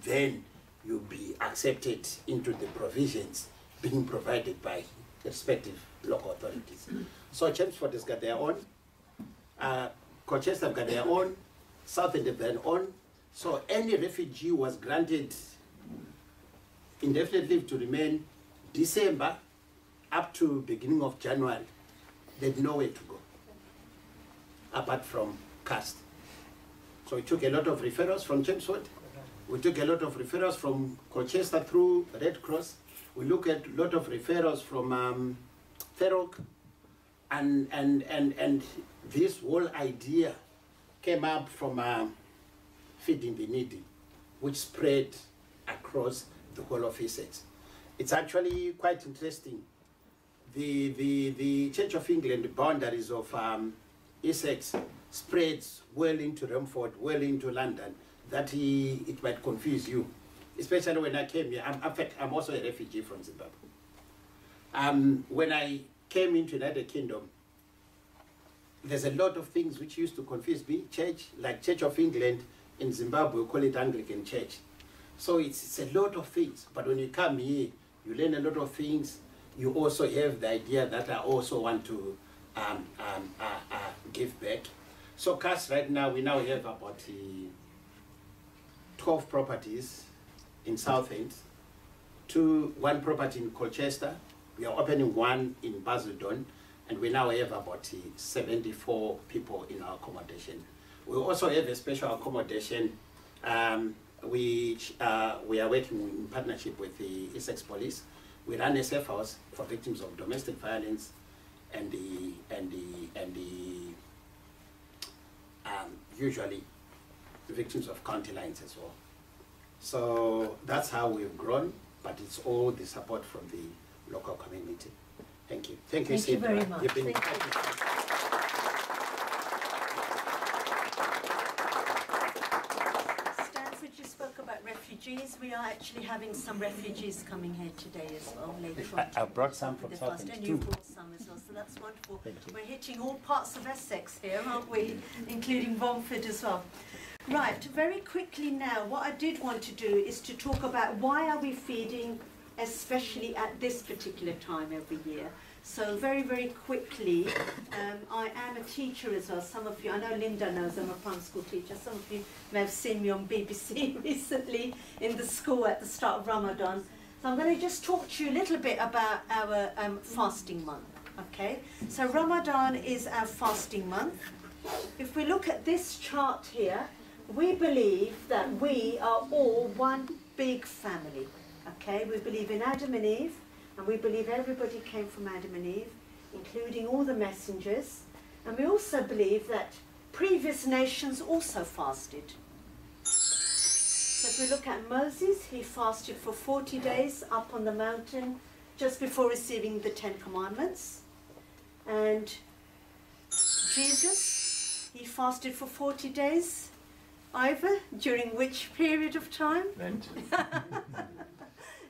Then you'll be accepted into the provisions being provided by respective local authorities. So Chelmsford has got their own, Colchester have got their own, Southend have their own. So any refugee was granted indefinite leave to remain December up to beginning of January. They'd nowhere to go, apart from CAST. So we took a lot of referrals from Chelmsford. We took a lot of referrals from Colchester through Red Cross. We look at a lot of referrals from Thurrock. And this whole idea came up from Feeding the Needy, which spread across the whole of Essex. It's actually quite interesting. The Church of England boundaries of Essex spreads well into Romford, well into London, that it might confuse you, especially when I came here. In fact, I'm also a refugee from Zimbabwe. When I came into the United Kingdom, there's a lot of things which used to confuse me. Church, like Church of England in Zimbabwe, we call it Anglican Church. So it's a lot of things, but when you come here, you learn a lot of things. You also have the idea that I also want to give back. So CAS right now, we now have about 12 properties in Southend, one property in Colchester. We are opening one in Basildon, and we now have about 74 people in our accommodation. We also have a special accommodation which we are working in partnership with the Essex Police. We run a safe house for victims of domestic violence and usually victims of county lines as well. So that's how we've grown, but it's all the support from the local community. Thank you. Thank you,
Thank you very much.
You've been
Stanford, you spoke about refugees. We are actually having some refugees coming here today as well, later on.
I brought some from
The first,
Southend
and you
too.
brought some as well, so that's wonderful.
Thank you.
We're hitting all parts of Essex here, aren't we? Including Romford as well. Right, very quickly now, what I did want to do is to talk about why are we feeding, especially at this particular time every year. So very, very quickly, I am a teacher as well. Some of you, I know Linda knows I'm a primary school teacher. Some of you may have seen me on BBC recently in the school at the start of Ramadan. So I'm going to just talk to you a little bit about our fasting month, okay? So Ramadan is our fasting month. If we look at this chart here, we believe that we are all one big family, okay? We believe in Adam and Eve, and we believe everybody came from Adam and Eve, including all the messengers. And we also believe that previous nations also fasted. So if we look at Moses, he fasted for 40 days up on the mountain just before receiving the 10 Commandments. And Jesus, he fasted for 40 days. Ivor, during which period of time?
Lent.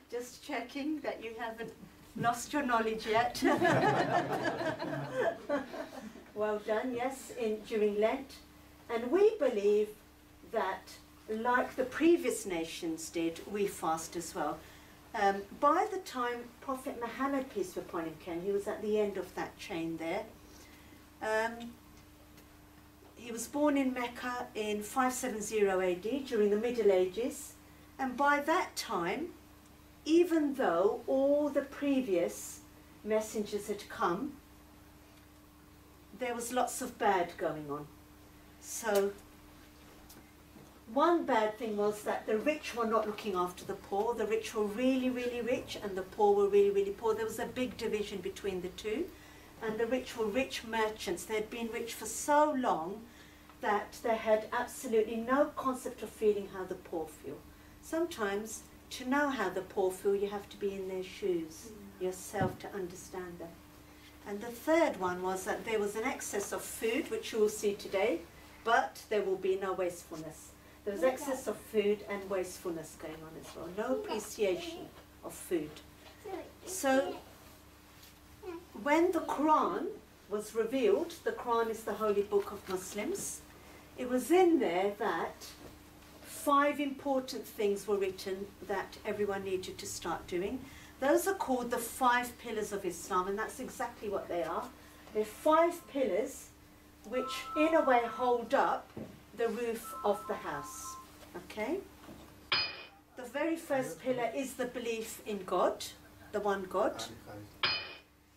Just checking that you haven't lost your knowledge yet. Well done, yes, during Lent. And we believe that, like the previous nations did, we fast as well. By the time Prophet Muhammad, peace be upon him, he was at the end of that chain there. He was born in Mecca in 570 AD during the Middle Ages, and by that time, even though all the previous messengers had come, there was lots of bad going on. So one bad thing was that the rich were not looking after the poor. The rich were really, really rich, and the poor were really, really poor. There was a big division between the two. and the rich were rich merchants. They had been rich for so long that they had absolutely no concept of feeling how the poor feel. Sometimes, to know how the poor feel, you have to be in their shoes yourself to understand them. And the third one was that there was an excess of food, which you will see today, but there will be no wastefulness. There was excess of food and wastefulness going on as well. No appreciation of food. So, when the Quran was revealed, the Quran is the holy book of Muslims, it was in there that 5 important things were written that everyone needed to start doing. Those are called the 5 pillars of Islam, and that's exactly what they are. They're 5 pillars which in a way hold up the roof of the house. Okay? The very first pillar is the belief in God, the one God.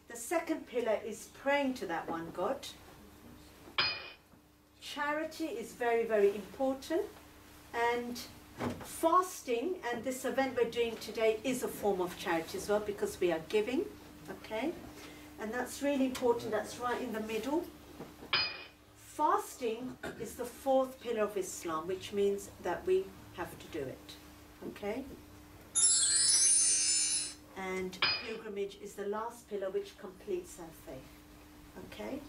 The second pillar is praying to that one God. Charity is very, very important. And fasting, and this event we're doing today is a form of charity as well, because we are giving. Okay? And that's really important. That's right in the middle. Fasting is the 4th pillar of Islam, which means that we have to do it. Okay? And pilgrimage is the last pillar which completes our faith. Okay?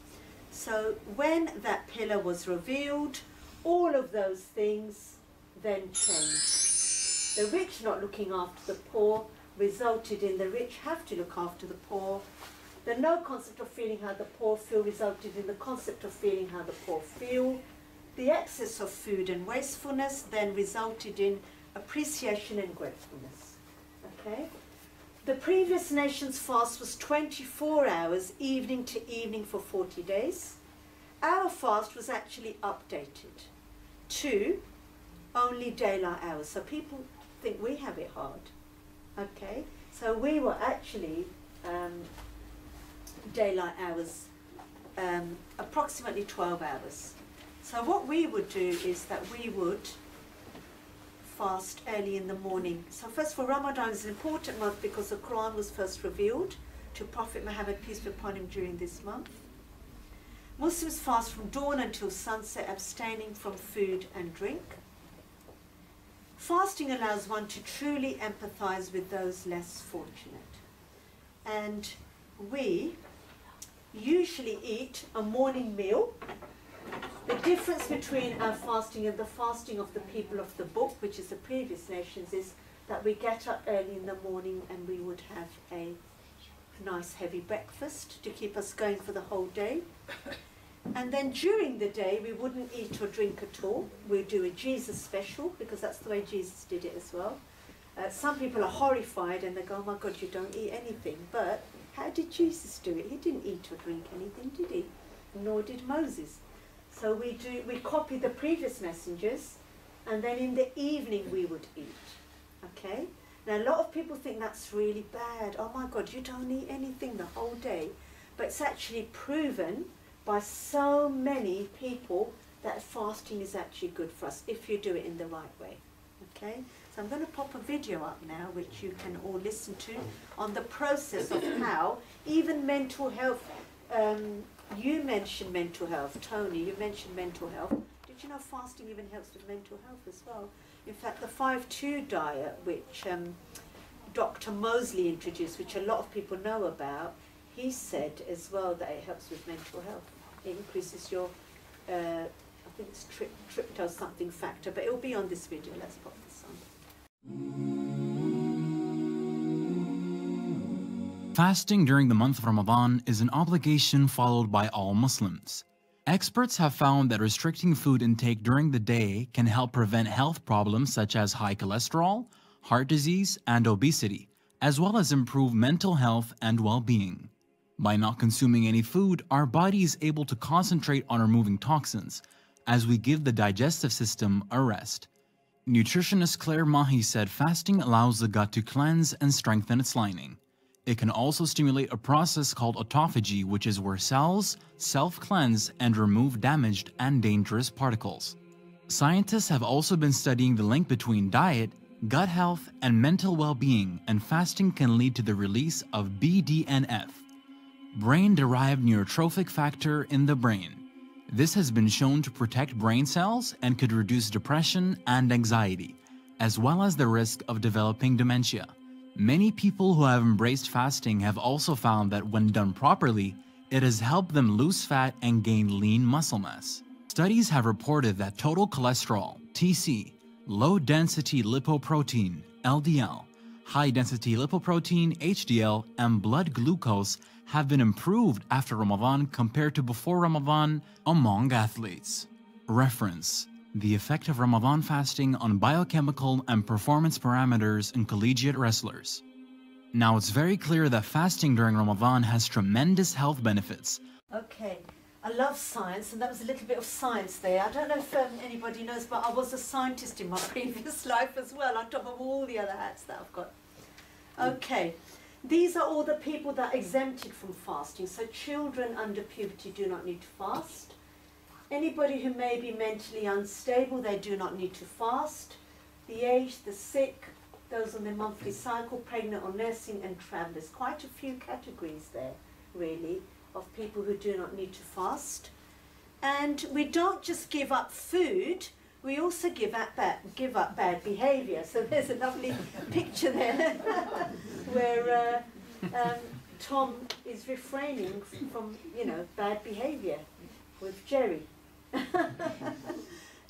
So when that pillar was revealed, all of those things then changed. The rich not looking after the poor resulted in the rich have to look after the poor. The no concept of feeling how the poor feel resulted in the concept of feeling how the poor feel. The excess of food and wastefulness then resulted in appreciation and gratefulness. Okay? The previous nation's fast was 24 hours, evening to evening for 40 days. Our fast was actually updated to only daylight hours. So people think we have it hard. Okay? So we were actually daylight hours, approximately 12 hours. So what we would do is that we would fast early in the morning. So first of all, Ramadan is an important month because the Quran was first revealed to Prophet Muhammad, peace be upon him, during this month. Muslims fast from dawn until sunset, abstaining from food and drink. Fasting allows one to truly empathize with those less fortunate. And we usually eat a morning meal. The difference between our fasting and the fasting of the people of the book, which is the previous nations, is that we get up early in the morning and we would have a nice heavy breakfast to keep us going for the whole day. And then during the day we wouldn't eat or drink at all. We'd do a Jesus special because that's the way Jesus did it as well. Some people are horrified and they go, oh my God, you don't eat anything. But how did Jesus do it? He didn't eat or drink anything, did he? Nor did Moses. So we copy the previous messengers, and then in the evening we would eat. Okay? Now a lot of people think that's really bad. Oh my God, you don't eat anything the whole day. But it's actually proven by so many people that fasting is actually good for us if you do it in the right way. Okay? So I'm going to pop a video up now which you can all listen to on the process of how even mental health, you mentioned mental health, Tony, you mentioned mental health. Did you know fasting even helps with mental health as well? In fact, the 5-2 diet, which Dr. Mosley introduced, which a lot of people know about, he said as well that it helps with mental health. It increases your, I think it's tryptose something factor, but it will be on this video. Let's pop this on.
Fasting during the month of Ramadan is an obligation followed by all Muslims. Experts have found that restricting food intake during the day can help prevent health problems such as high cholesterol, heart disease, and obesity, as well as improve mental health and well-being. By not consuming any food, our body is able to concentrate on removing toxins, as we give the digestive system a rest. Nutritionist Claire Mahi said fasting allows the gut to cleanse and strengthen its lining. It can also stimulate a process called autophagy, which is where cells self-cleanse and remove damaged and dangerous particles. Scientists have also been studying the link between diet, gut health, and mental well-being, and fasting can lead to the release of BDNF. brain-derived neurotrophic factor in the brain. This has been shown to protect brain cells and could reduce depression and anxiety, as well as the risk of developing dementia. Many people who have embraced fasting have also found that when done properly, it has helped them lose fat and gain lean muscle mass. Studies have reported that total cholesterol, TC, low-density lipoprotein, LDL, high-density lipoprotein, HDL, and blood glucose have been improved after Ramadan compared to before Ramadan among athletes. Reference: the effect of Ramadan fasting on biochemical and performance parameters in collegiate wrestlers. Now, it's very clear that fasting during Ramadan has tremendous health benefits.
Okay, I love science, and that was a little bit of science there. I don't know if anybody knows, but I was a scientist in my previous life as well, on top of all the other hats that I've got. Okay, these are all the people that are exempted from fasting. So children under puberty do not need to fast. Anybody who may be mentally unstable, they do not need to fast. The aged, the sick, those on their monthly cycle, pregnant or nursing, and travellers. Quite a few categories there, really, of people who do not need to fast. And we don't just give up food, we also give up bad behaviour. So there's a lovely picture there where Tom is refraining from, bad behaviour with Jerry.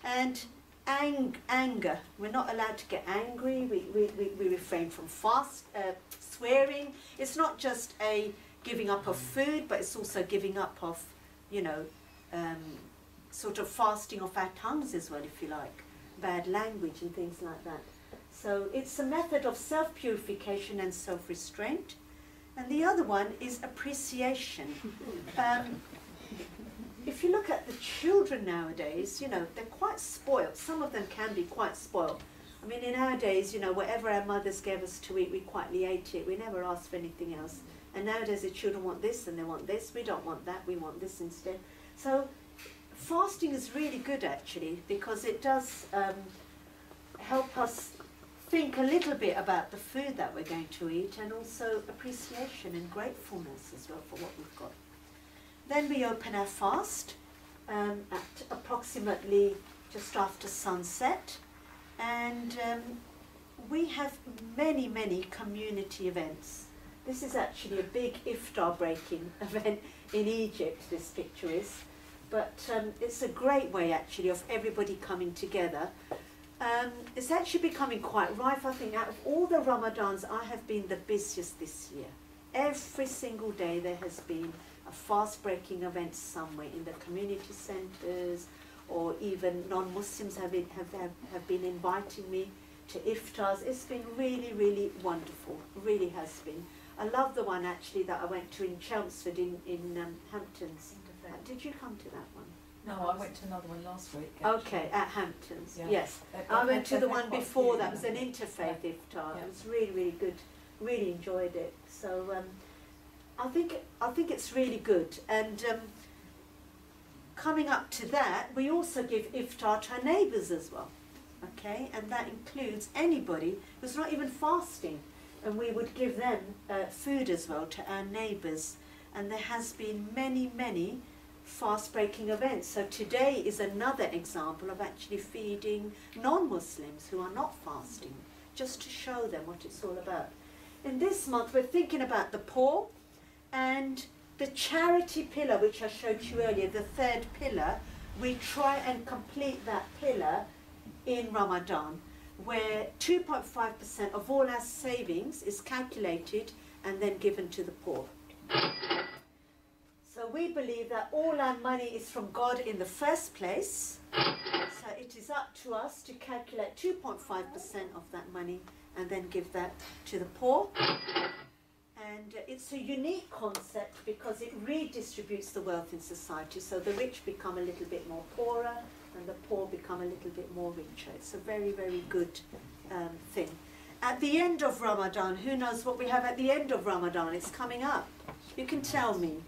And anger. We're not allowed to get angry. We refrain from swearing. It's not just a giving up of food, but it's also giving up of, sort of fasting off our tongues as well, if you like. Bad language and things like that. So it's a method of self-purification and self-restraint. And the other one is appreciation. If you look at the children nowadays, they're quite spoiled. Some of them can be quite spoiled. I mean, in our days, whatever our mothers gave us to eat, we quietly ate it. We never asked for anything else. And nowadays the children want this and they want this. We don't want that, we want this instead. So fasting is really good, actually, because it does help us think a little bit about the food that we're going to eat, and also appreciation and gratefulness as well for what we've got. Then we open our fast at approximately just after sunset, and we have many, many community events. This is actually a big iftar breaking event in Egypt, this picture is, but it's a great way actually of everybody coming together. It's actually becoming quite rife. I think out of all the Ramadans, I have been the busiest this year. Every single day there has been a fast-breaking event somewhere in the community centres, or even non-Muslims have been inviting me to iftars. It's been really, really wonderful, really has been. I love the one actually that I went to in Chelmsford in Hamptons. Did you come to that one?
No, I went to another one last week.
Actually. Okay, at Hamptons,
Yeah.
yes. I went to the one before, that was an interfaith iftar.
Yeah.
It was really, really good. Really enjoyed it. So I think it's really good. And coming up to that, we also give iftar to our neighbours as well. Okay, and that includes anybody who's not even fasting, and we would give them food as well to our neighbours. And there has been many, many fast-breaking events. So today is another example of actually feeding non-Muslims who are not fasting, just to show them what it's all about. In this month, we're thinking about the poor, and the charity pillar, which I showed you earlier, the third pillar, we try and complete that pillar in Ramadan, where 2.5% of all our savings is calculated and then given to the poor. So we believe that all our money is from God in the first place, so it is up to us to calculate 2.5% of that money and then give that to the poor. And it's a unique concept because it redistributes the wealth in society, so the rich become a little bit more poorer and the poor become a little bit more richer. It's a very, very good thing. At the end of Ramadan, who knows what we have at the end of Ramadan? It's coming up. You can tell me.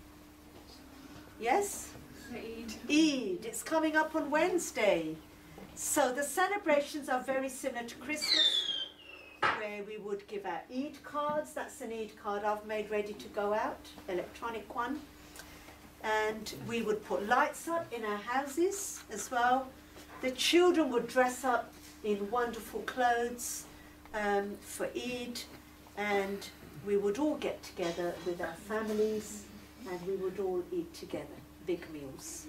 Yes?
Eid.
Eid. It's coming up on Wednesday. So the celebrations are very similar to Christmas. where we would give out Eid cards. That's an Eid card I've made ready to go out, electronic one. And we would put lights up in our houses as well. The children would dress up in wonderful clothes for Eid, and we would all get together with our families and we would all eat together, big meals.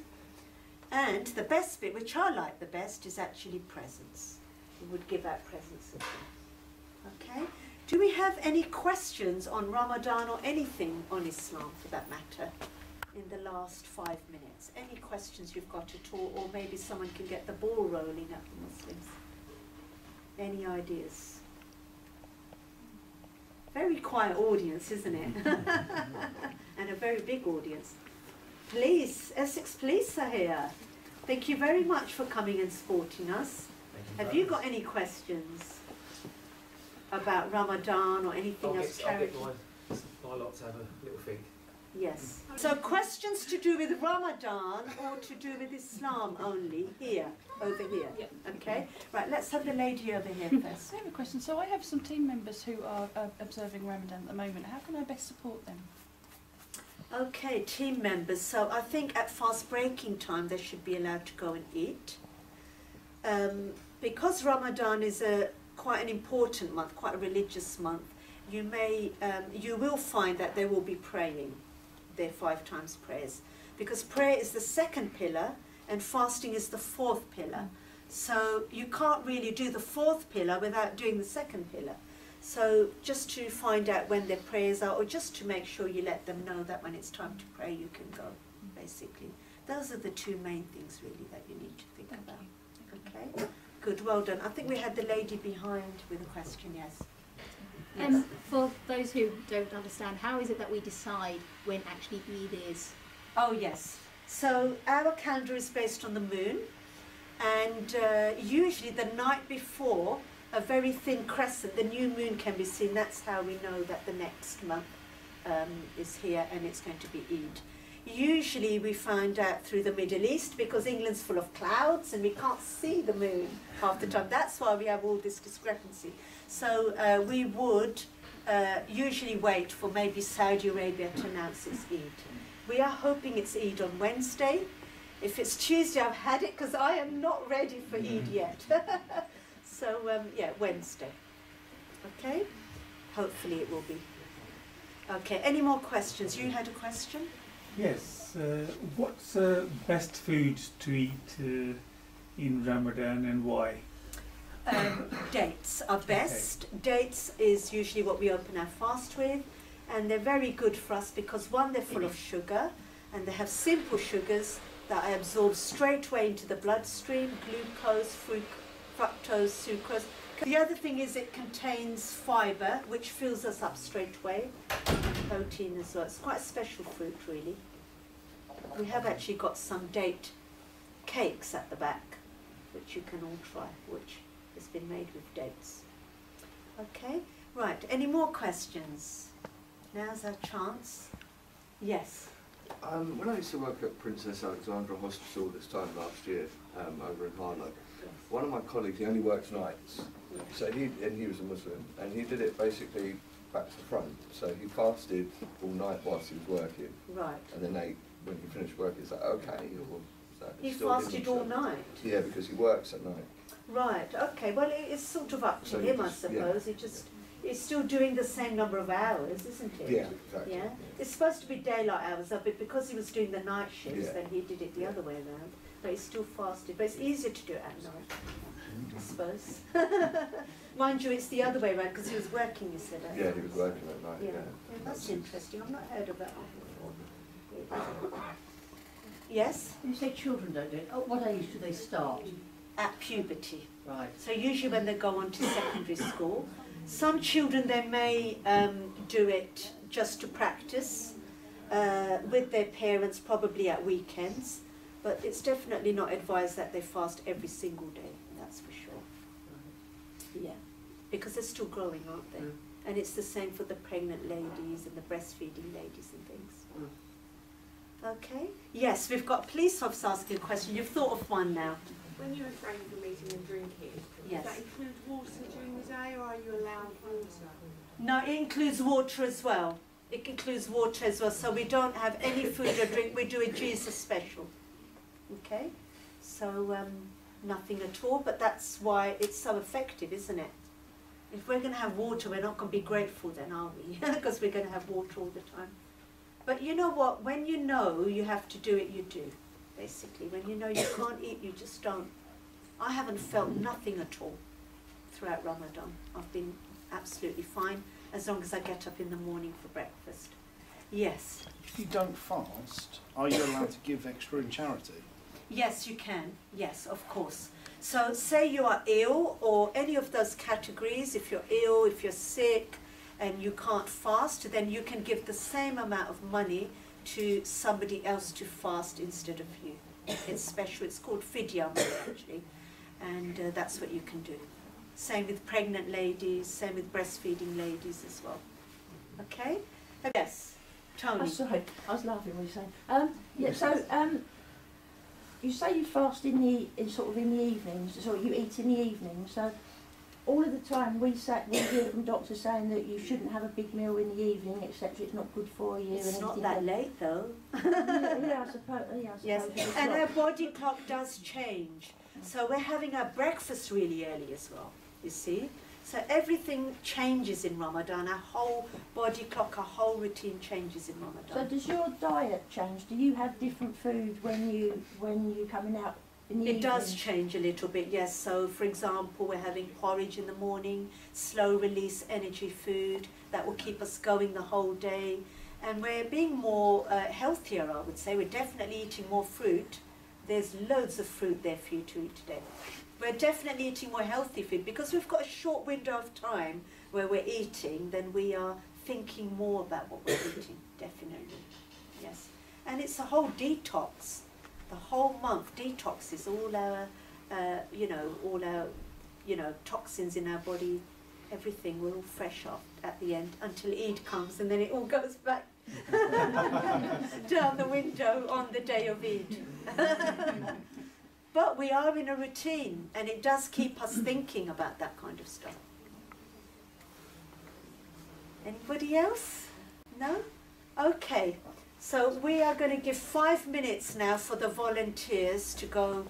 And the best bit, which I like the best, is actually presents. We would give out presents as well. Okay? Do we have any questions on Ramadan or anything on Islam for that matter in the last 5 minutes? Any questions you've got at all, or maybe someone can get the ball rolling at the Muslims? Any ideas? Very quiet audience, isn't it? And a very big audience. Police, Essex Police are here. Thank you very much for coming and supporting us. Have you got any questions about Ramadan or anything else?
I'll get my lot to have a little think.
Yes. So questions to do with Ramadan or to do with Islam only here, over here.
Yep.
Okay. Right. Let's have the lady over here first.
I have a question. So I have some team members who are observing Ramadan at the moment. How can I best support them?
Okay, team members. So I think at fast breaking time they should be allowed to go and eat. Because Ramadan is quite an important month, quite a religious month, you will find that they will be praying their 5 times prayers, because prayer is the second pillar and fasting is the 4th pillar. So you can't really do the 4th pillar without doing the second pillar. So just to find out when their prayers are, or just to make sure you let them know that when it's time to pray you can go, basically. Those are the 2 main things really that you need to think about. Okay, good, well done. I think we had the lady behind with a question, yes.
For those who don't understand, how is it that we decide when actually Eid is?
Oh yes, so our calendar is based on the moon, and usually the night before, a very thin crescent, the new moon can be seen. That's how we know that the next month is here and it's going to be Eid. Usually we find out through the Middle East, because England's full of clouds and we can't see the moon half the time. That's why we have all this discrepancy. So we would usually wait for maybe Saudi Arabia to announce it's Eid. We are hoping it's Eid on Wednesday. If it's Tuesday, I've had it, because I am not ready for Eid yet. So yeah, Wednesday. Okay? Hopefully it will be. Okay, any more questions? You had a question?
Yes. What's best food to eat in Ramadan and why?
Dates are best. Okay. Dates is usually what we open our fast with, and they're very good for us because, one, they're full of sugar, and they have simple sugars that are absorbed straight away into the bloodstream: glucose, fructose, sucrose. The other thing is it contains fibre, which fills us up straight away, and protein as well. It's quite a special fruit, really. We have actually got some date cakes at the back, which you can all try, which has been made with dates. Okay, right, any more questions? Now's our chance. Yes?
When I used to work at Princess Alexandra Hospital this time last year, over in Harlow, one of my colleagues, he only works nights, so he was a Muslim, and he did it basically back to front. So he fasted all night whilst he was working,
right,
and then ate when he finished work. Is that okay? Or is that
he fasted all night?
Yeah, because he works at night.
Right, okay, well it's sort of up to
So
him, I suppose.
yeah.
He's still doing the same number of hours, isn't it?
Yeah, exactly.
Yeah? It's supposed to be daylight hours, but because he was doing the night shifts,
Yeah.
then he did it the other way around. But he still fasted. But it's easier to do it at night, I suppose. Mind you, it's the other way around, because he was working, you said.
Yeah, he was working at night,
Yeah,
yeah.
yeah, that's interesting. I've not heard of that before. Yes?
You say children don't do it. At what age do they start?
At puberty.
Right.
So usually when they go on to secondary school. Some children, they may do it just to practice with their parents, probably at weekends, but it's definitely not advised that they fast every single day, that's for sure. Yeah, because they're still growing, aren't they? And it's the same for the pregnant ladies and the breastfeeding ladies and things. Okay. Yes, we've got a police officer asking a question. You've thought of one now.
When you refrain from eating and drinking,
Yes.
does that include water during the day, or are you allowed water?
No, it includes water as well. It includes water as well. So we don't have any food or drink. We do a Jesus special. Okay? So nothing at all. But that's why it's so effective, isn't it? If we're going to have water, we're not going to be grateful then, are we? Because we're going to have water all the time. But you know what? When you know you have to do it, you do. Basically, when you know you can't eat, you just don't. I haven't felt nothing at all throughout Ramadan. I've been absolutely fine as long as I get up in the morning for breakfast. Yes.
If you don't fast, are you allowed to give extra in charity?
Yes, you can. Yes, of course. So say you are ill or any of those categories, if you're ill, if you're sick and you can't fast, then you can give the same amount of money to somebody else to fast instead of you. It's special. It's called fidya money actually, and that's what you can do. Same with pregnant ladies, same with breastfeeding ladies as well. Okay? Yes, Tony.
Oh, sorry, I was laughing when you were saying. Yeah, so you say you fast in the evenings, so you eat in the evening. So all of the time we hear from doctors saying that you shouldn't have a big meal in the evening, etc. It's not good for you.
It's not that late though.
yeah, I suppose.
Yes, and our body clock does change. So we're having our breakfast really early as well, you see. So everything changes in Ramadan. Our whole body clock, our whole routine changes in Ramadan.
So does your diet change? Do you have different food when you're coming out?
It does change a little bit, yes. So, for example, we're having porridge in the morning, slow release energy food that will keep us going the whole day. And we're being more healthier, I would say. We're definitely eating more fruit. There's loads of fruit there for you to eat today. We're definitely eating more healthy food because we've got a short window of time where we're eating, then we are thinking more about what we're eating, definitely. Yes. And it's a whole detox. The whole month detoxes all our, toxins in our body, everything. We're all fresh off at the end until Eid comes, and then it all goes back down the window on the day of Eid. But we are in a routine, and it does keep us thinking about that kind of stuff. Anybody else? No? Okay. So we are going to give 5 minutes now for the volunteers to go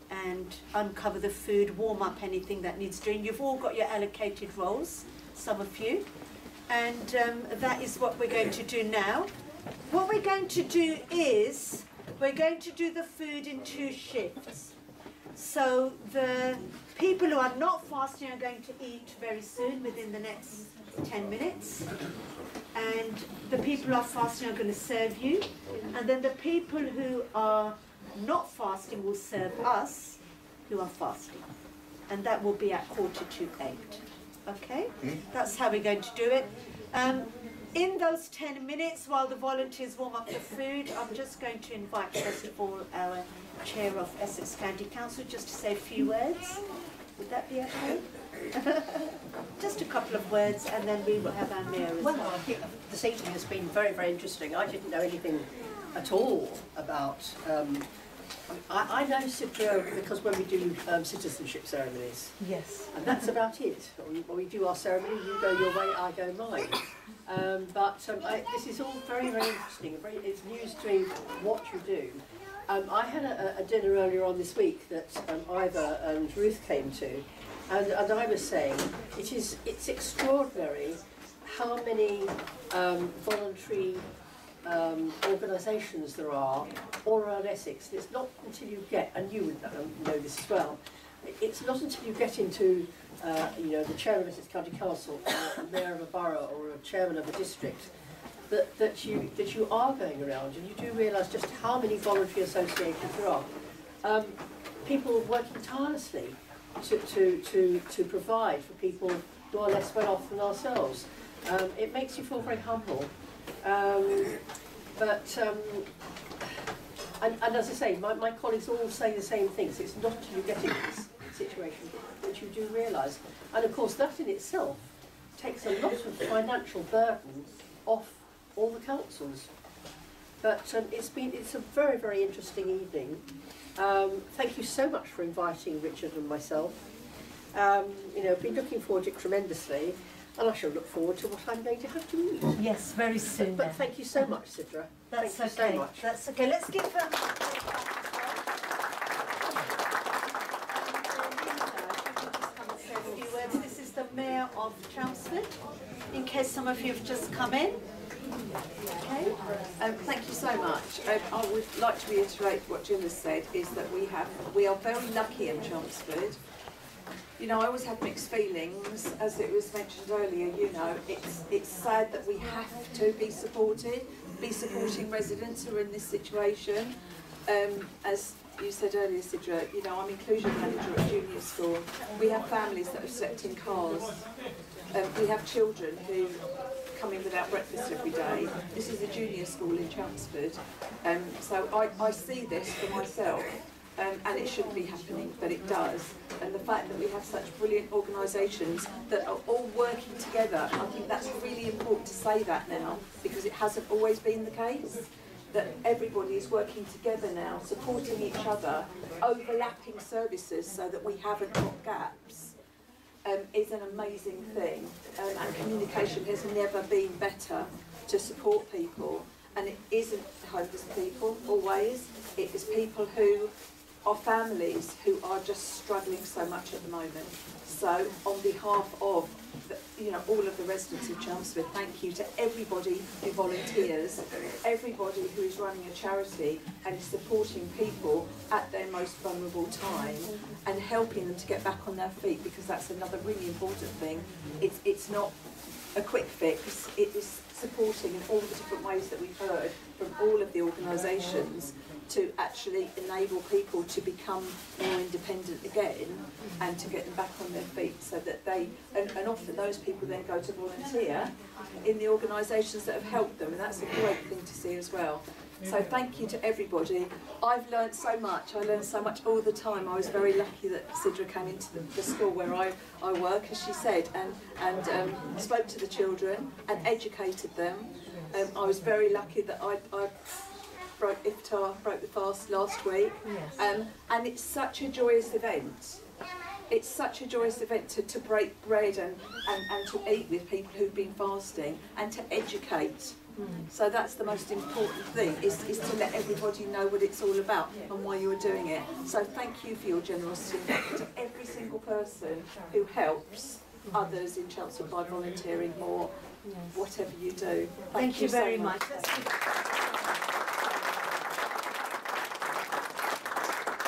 and uncover the food, warm up anything that needs doing. You've all got your allocated roles, some of you, and that is what we're going to do now. What we're going to do is we're going to do the food in 2 shifts. So the people who are not fasting are going to eat very soon, within the next 10 minutes. And the people who are fasting are going to serve you. And then the people who are not fasting will serve us who are fasting. And that will be at 7:45. Okay? That's how we're going to do it. In those 10 minutes, while the volunteers warm up the food, I'm just going to invite, first of all, our Chair of Essex County Council just to say a few words. Would that be okay? Just a couple of words, and then we will have our Mayor as well.
Well, I think this evening has been very, very interesting. I didn't know anything at all about... I know Cyprio because when we do citizenship ceremonies.
Yes.
And that's about it. When we do our ceremony, you go your way, I go mine. This is all very, very interesting. It's news to me what you do. I had a dinner earlier on this week that Ivor and Ruth came to, and I was saying it's extraordinary how many voluntary organisations there are all around Essex. It's not until you get, and you would know this as well, it's not until you get into the chairman of Essex County Council, or a mayor of a borough, or a chairman of a district, that you are going around, and you do realise just how many voluntary associations there are. People working tirelessly to provide for people who are less well off than ourselves. It makes you feel very humble. And as I say, my colleagues all say the same things. It's not until you get into this situation that you do realise. And of course that in itself takes a lot of financial burden off all the councils. But it's a very, very interesting evening. Thank you so much for inviting Richard and myself. You know, I've been looking forward to it tremendously, and I shall look forward to what I'm going to have to eat.
Yes, very soon.
But thank you so much, Sidra.
That's
thank you
okay.
so much.
That's okay. Let's give them. This is the Mayor of Chelmsford, in case some of you have just come in. Okay.
Thank you so much. I would like to reiterate what Jim has said, is that we are very lucky in Chelmsford. You know, I always have mixed feelings, as it was mentioned earlier. You know, it's sad that we have to be supporting residents who are in this situation. As you said earlier, Sidra, you know, I'm inclusion manager at junior school. We have families that have slept in cars. We have children who come in without breakfast every day. This is a junior school in Chelmsford. So I see this for myself. And it shouldn't be happening, but it does. And the fact that we have such brilliant organisations that are all working together, I think that's really important to say that now, because it hasn't always been the case. That everybody is working together now, supporting each other, overlapping services so that we haven't got gaps, is an amazing thing. And communication has never been better to support people. And it isn't homeless people, always. It is people who are families who are just struggling so much at the moment. So on behalf of all of the residents of Chelmsford, thank you to everybody who volunteers, everybody who is running a charity and is supporting people at their most vulnerable time and helping them to get back on their feet, because that's another really important thing. It's not a quick fix, it is supporting in all the different ways that we've heard from all of the organisations to actually enable people to become more independent again and to get them back on their feet, so that they, and often those people then go to volunteer in the organisations that have helped them, and that's a great thing to see as well. So thank you to everybody. I've learned so much. I learn so much all the time. I was very lucky that Sidra came into the school where I work, as she said, and spoke to the children and educated them. I was very lucky that I broke Iftar, broke the fast last week. Yes. And it's such a joyous event. It's such a joyous event to break bread and to eat with people who've been fasting and to educate. So that's the most important thing, is to let everybody know what it's all about and why you're doing it. So thank you for your generosity, to every single person who helps others in Chelmsford by volunteering or whatever you do.
Thank you very much.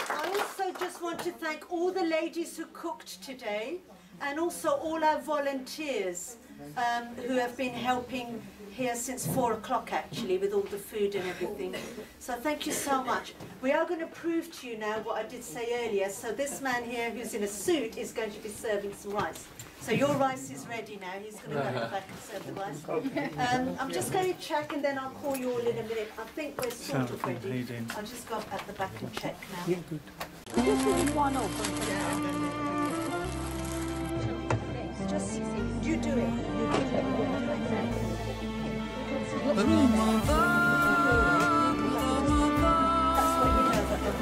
I also just want to thank all the ladies who cooked today, and also all our volunteers who have been helping here since 4 o'clock actually, with all the food and everything. So thank you so much. We are going to prove to you now what I did say earlier. So this man here who's in a suit is going to be serving some rice. So your rice is ready now. He's going to go back and serve the rice. I'm just going to check and then I'll call you all in a minute. I think we're sort of ready. I'll just go at the back and check now.
Yeah, good.
Just you do it. You do it.
Ramadan,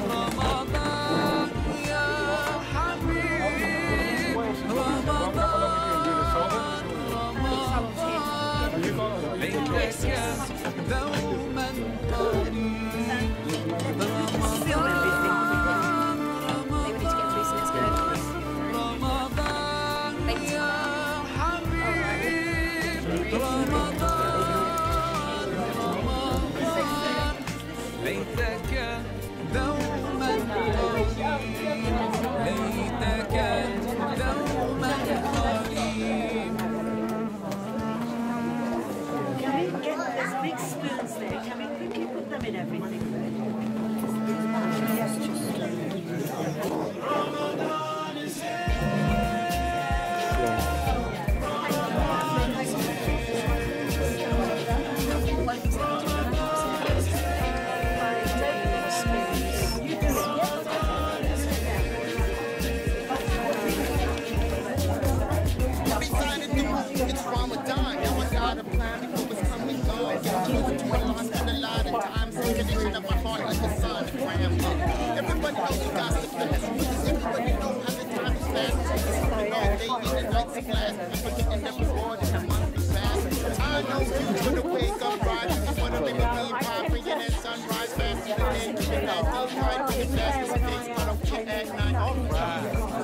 Ramadan, ya Habib, Ramadan, Ramadan, ليتك دوما
There's big spoons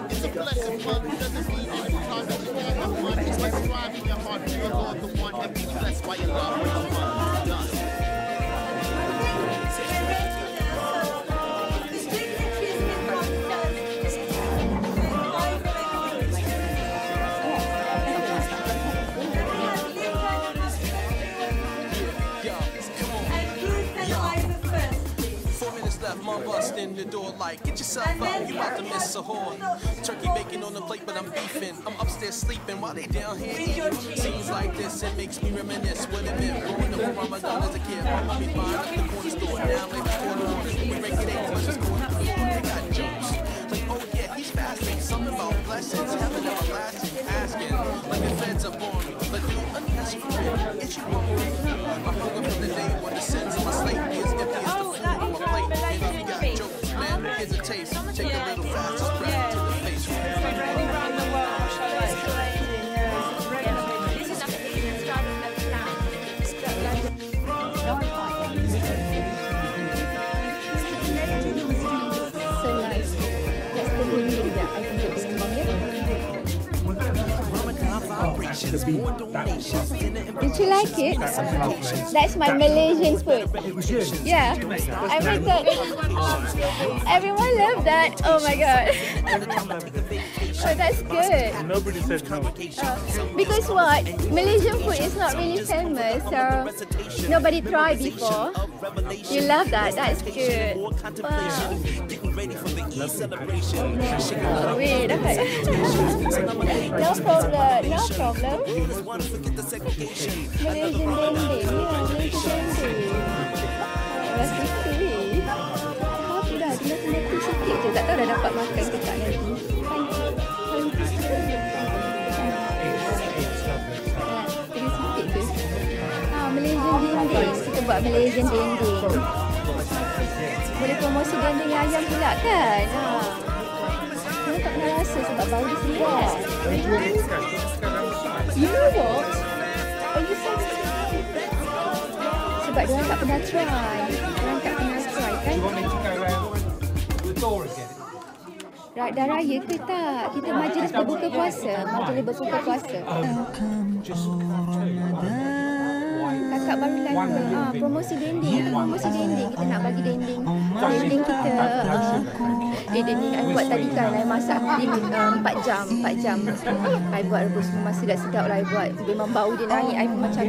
It's a blessing, but it doesn't mean that you can't that you can't have one. It's what's driving your heart. You're Lord, the one that be blessed by your love. When the fun is done.
My bust in the door like, get yourself up, you about to miss a whore. Turkey bacon on the plate, but I'm beefing. I'm upstairs sleeping while they down here eating. Scenes like this, it makes me reminisce what it meant growing up for Ramadan as a kid. My mommy buying up the corner store, now like the corner one. We regulate much as corner store. They got jokes like, oh yeah, he's fasting. Something about blessings, heaven everlasting. Asking, like the feds up on me. But you, let me ask you, is you hungry? My hunger from the day when the sins of my slate is empty as the food on my plate. And if you got jokes, man, here's a taste. Take a little fast, spread to the face.
So nice. That's the building that I think it's Did you like it? That's my Malaysian food.
It was good.
Yeah, I make that. Everyone loved that. Oh my god. Oh, that's good.
Nobody said no.
Because what? Malaysian food is not really famous, so nobody tried before. You love that. That's good. Wow. Wait, okay. No problem. No problem. Malaysian dendeng. Yeah, Malaysian dendeng. Rasa kuih. Apa dah? Tinggal sikit je. Tak tahu dah dapat makan ke tak nanti. Malaysian dendeng. Kita buat Malaysian dendeng. Boleh promosi dendeng ayam pula kan? Saya tak pernah rasa sebab baru di sini lah. You know what? Oh, you said sebab diorang tak pernah try. Diorang tak pernah try kan? Right, dah raya ke tak? Kita majlis berbuka puasa. Majlis berbuka puasa. Kakak baru lagi promosi dendeng. Promosi dendeng. Kita nak bagi dendeng. Dendeng kita. Dendeng I buat tadi kan. I masak 4 jam. 4 jam. I buat rebus memang sedap-sedap lah I buat. Memang bau dia naik. I pun macam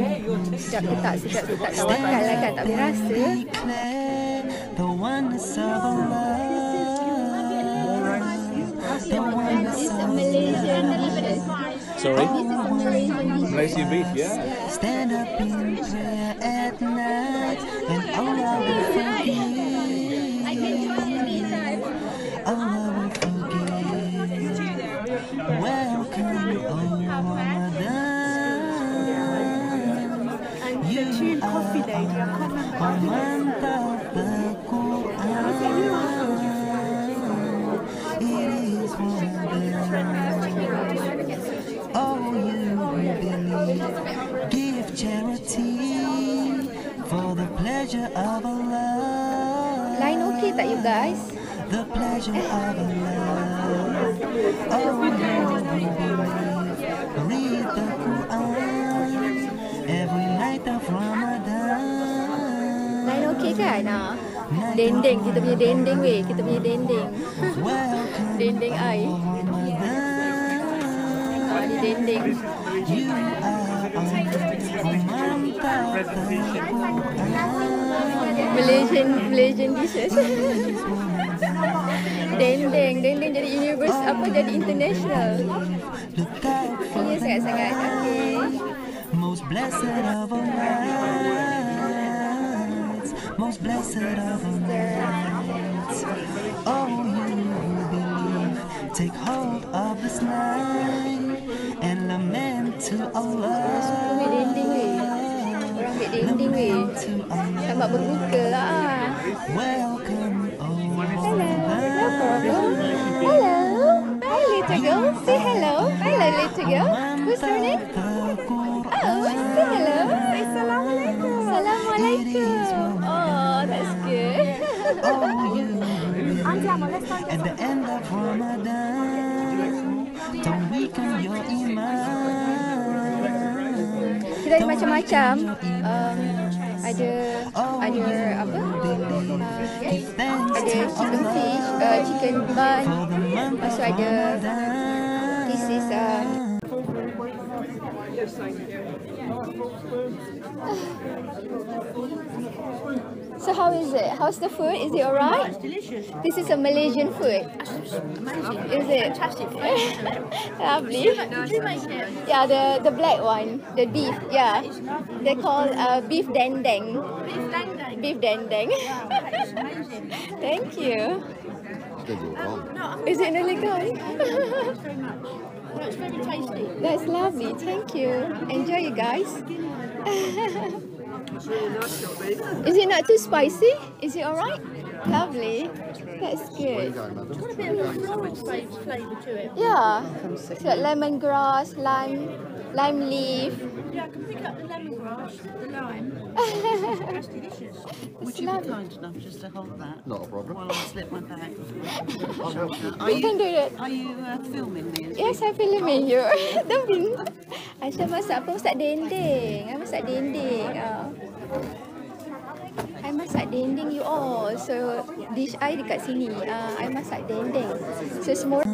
sedap ke tak. Sedap ke tak. Tawakal lah kan. Tak boleh rasa. This is a Malaysian dishes.
Sorry?
This is a
Malaysian beef, yeah.
Stand up in prayer at night and Allah will forgive.
I can join anytime.
Allah will forgive. Welcome, Ramadan.
And the tune Coffee Lady, I can't remember.
Oh, you believe, give charity for the pleasure of Allah.
Line okay tak you guys?
The pleasure of Allah. Oh, you believe, read the Quran every night of Ramadan.
Line okay kan? Dendeng, kita punya dendeng weh. Kita punya dendeng. Dendeng ai. Ni dendeng. Malaysian dishes. Dendeng jadi universe apa jadi international. Ini sangat-sangat okey.
Most blessed of all nights, most blessed of all nights. Oh, you believe, take hold of this night and lament to Allah.
Dendeng weh. Orang ambil dendeng weh. Selamat berbuka lah.
Welcome, oh
hello, no problem. Hello, hi little girl. Say hello. Hello, little girl. What's her name? Oh, say hello. Say salam alaikum. Salam alaikum. Oh, that's good.
At the end of Ramadan, to weaken your iman.
Kita ada macam-macam. Ada apa? Ada chicken fish, chicken bun. Lepas tu ada this is So how is it? How's the food? Is it alright?
It's delicious.
This is a Malaysian food.
Amazing.
Is it?
Fantastic.
Lovely.
Did you make it?
Yeah, the black one, the beef. Yeah, they call beef dendeng.
Beef dendeng.
Beef dendeng.
Wow, that's amazing.
Thank you.
No,
Is it nearly gone?
thanks very much. No, it's very tasty.
That's lovely. Thank you. Enjoy, you guys.
It's really nice, not beef.
Is it not too spicy? Is it alright? Lovely. That's good.
It's got a bit of a floral flavour to it.
Yeah. It's got lemongrass, lime leaf.
Yeah, I can pick up the lemongrass, the lime. That's delicious.
Would you be
kind enough just to hold that?
Not a problem.
While I slip my bag.
You can do that.
Are you filming me?
Yes, I'm filming you. Don't be. Aisyah masak apa? Masak dendeng. I masak dendeng. I masak dendeng you all. So dish I dekat sini. I masak dendeng. So semua.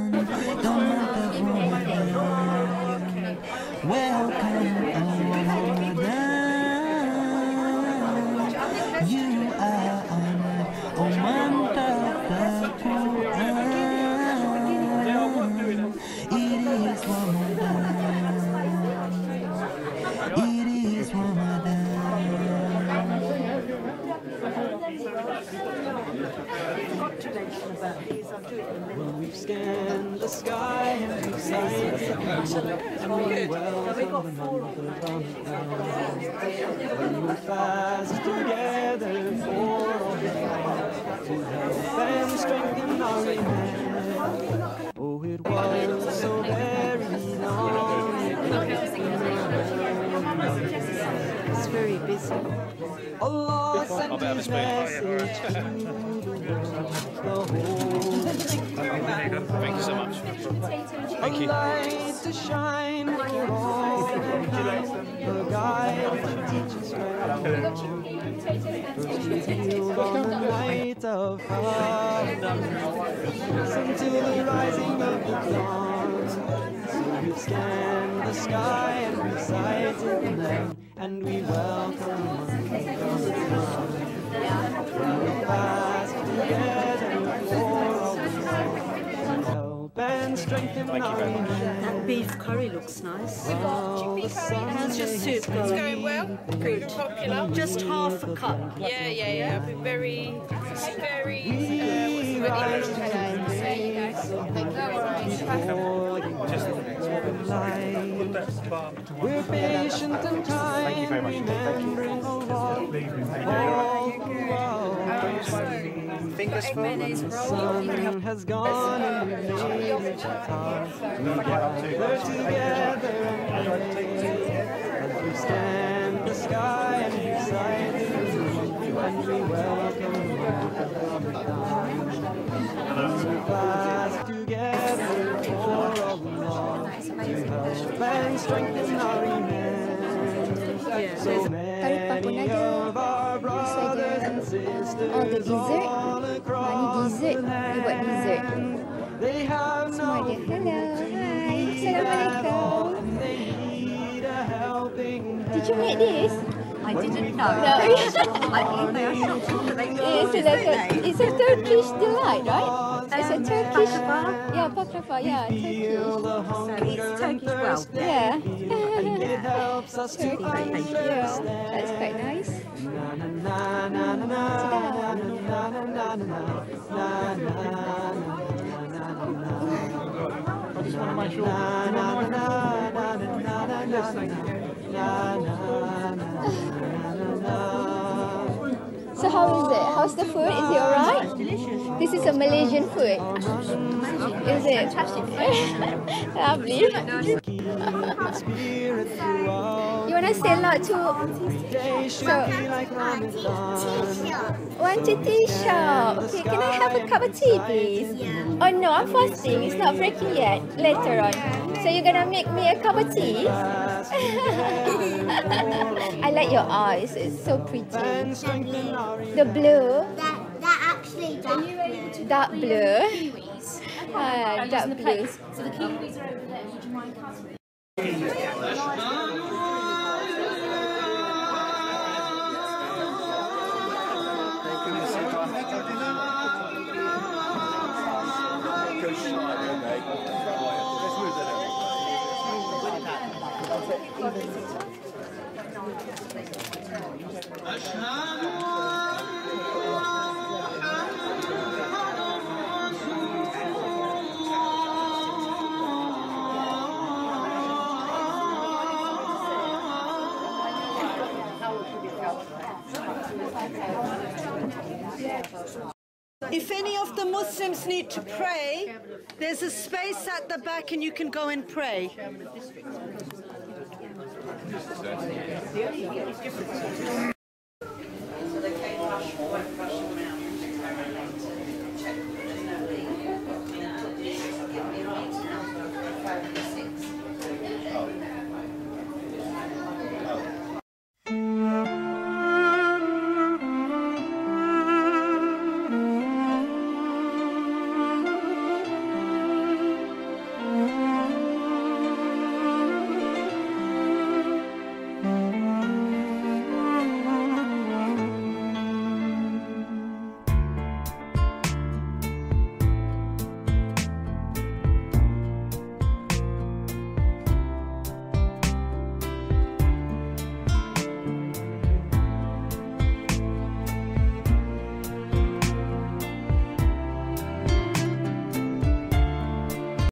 Welcome Ramadan. You are honored, O month of the Quran. It is Ramadan. It is Ramadan. Well, we've scanned the sky and we've sighted the and we welcome the month of Ramadan. When we fast together for all the to help and strengthen our iman. Oh, it was so very long.
It's very busy.
Allah sent His message to the world.
Thank you so much. Thank you.
A light to shine for all, the guide to teach us well. First revealed on the night of Ramadan, until the rising of the dawn. So we've scanned the sky and we've sighted the land, and we welcome Ramadan. We fast together for all the help and strengthen our iman.
That beef curry looks nice.
How's your soup
It's going well. Good. Popular.
Just half a cup.
Yeah. I'll be very.
We're patient and kind.
Thank you very much.
Fingers full. The sun has gone and we've made it hard. We gather together as we scan the sky and we sight the moon, and we welcome Ramadan. We fast together for Allah to help and strengthen our iman. So many of our brothers and sisters all across the land, they have no food to eat at all, and they need a helping hand.
Did you make this?
I didn't know.
No. It's a Turkish delight, right? It's a Turkish. Yeah, baklava. Yeah, Turkish.
It's Turkish well.
Yeah.
And it helps us to understand.
Yeah, that's quite nice.
I just want to make sure.
So So how is it? How's the food? Is it alright? Delicious. This is a Malaysian food. Is it? Lovely. You want to say a lot to... So, want to tea shop. Okay, can I have a cup of tea, please? Oh no, I'm fasting. It's not breaking yet. Later on. So you're gonna make me a cup of tea? I like your eyes. It's so pretty. The blue.
That actually dark blue.
Dark blue. Dark blue.
So the kiwis are over there. Would you mind covering?
If any of the Muslims need to pray, there's a space at the back and you can go and pray.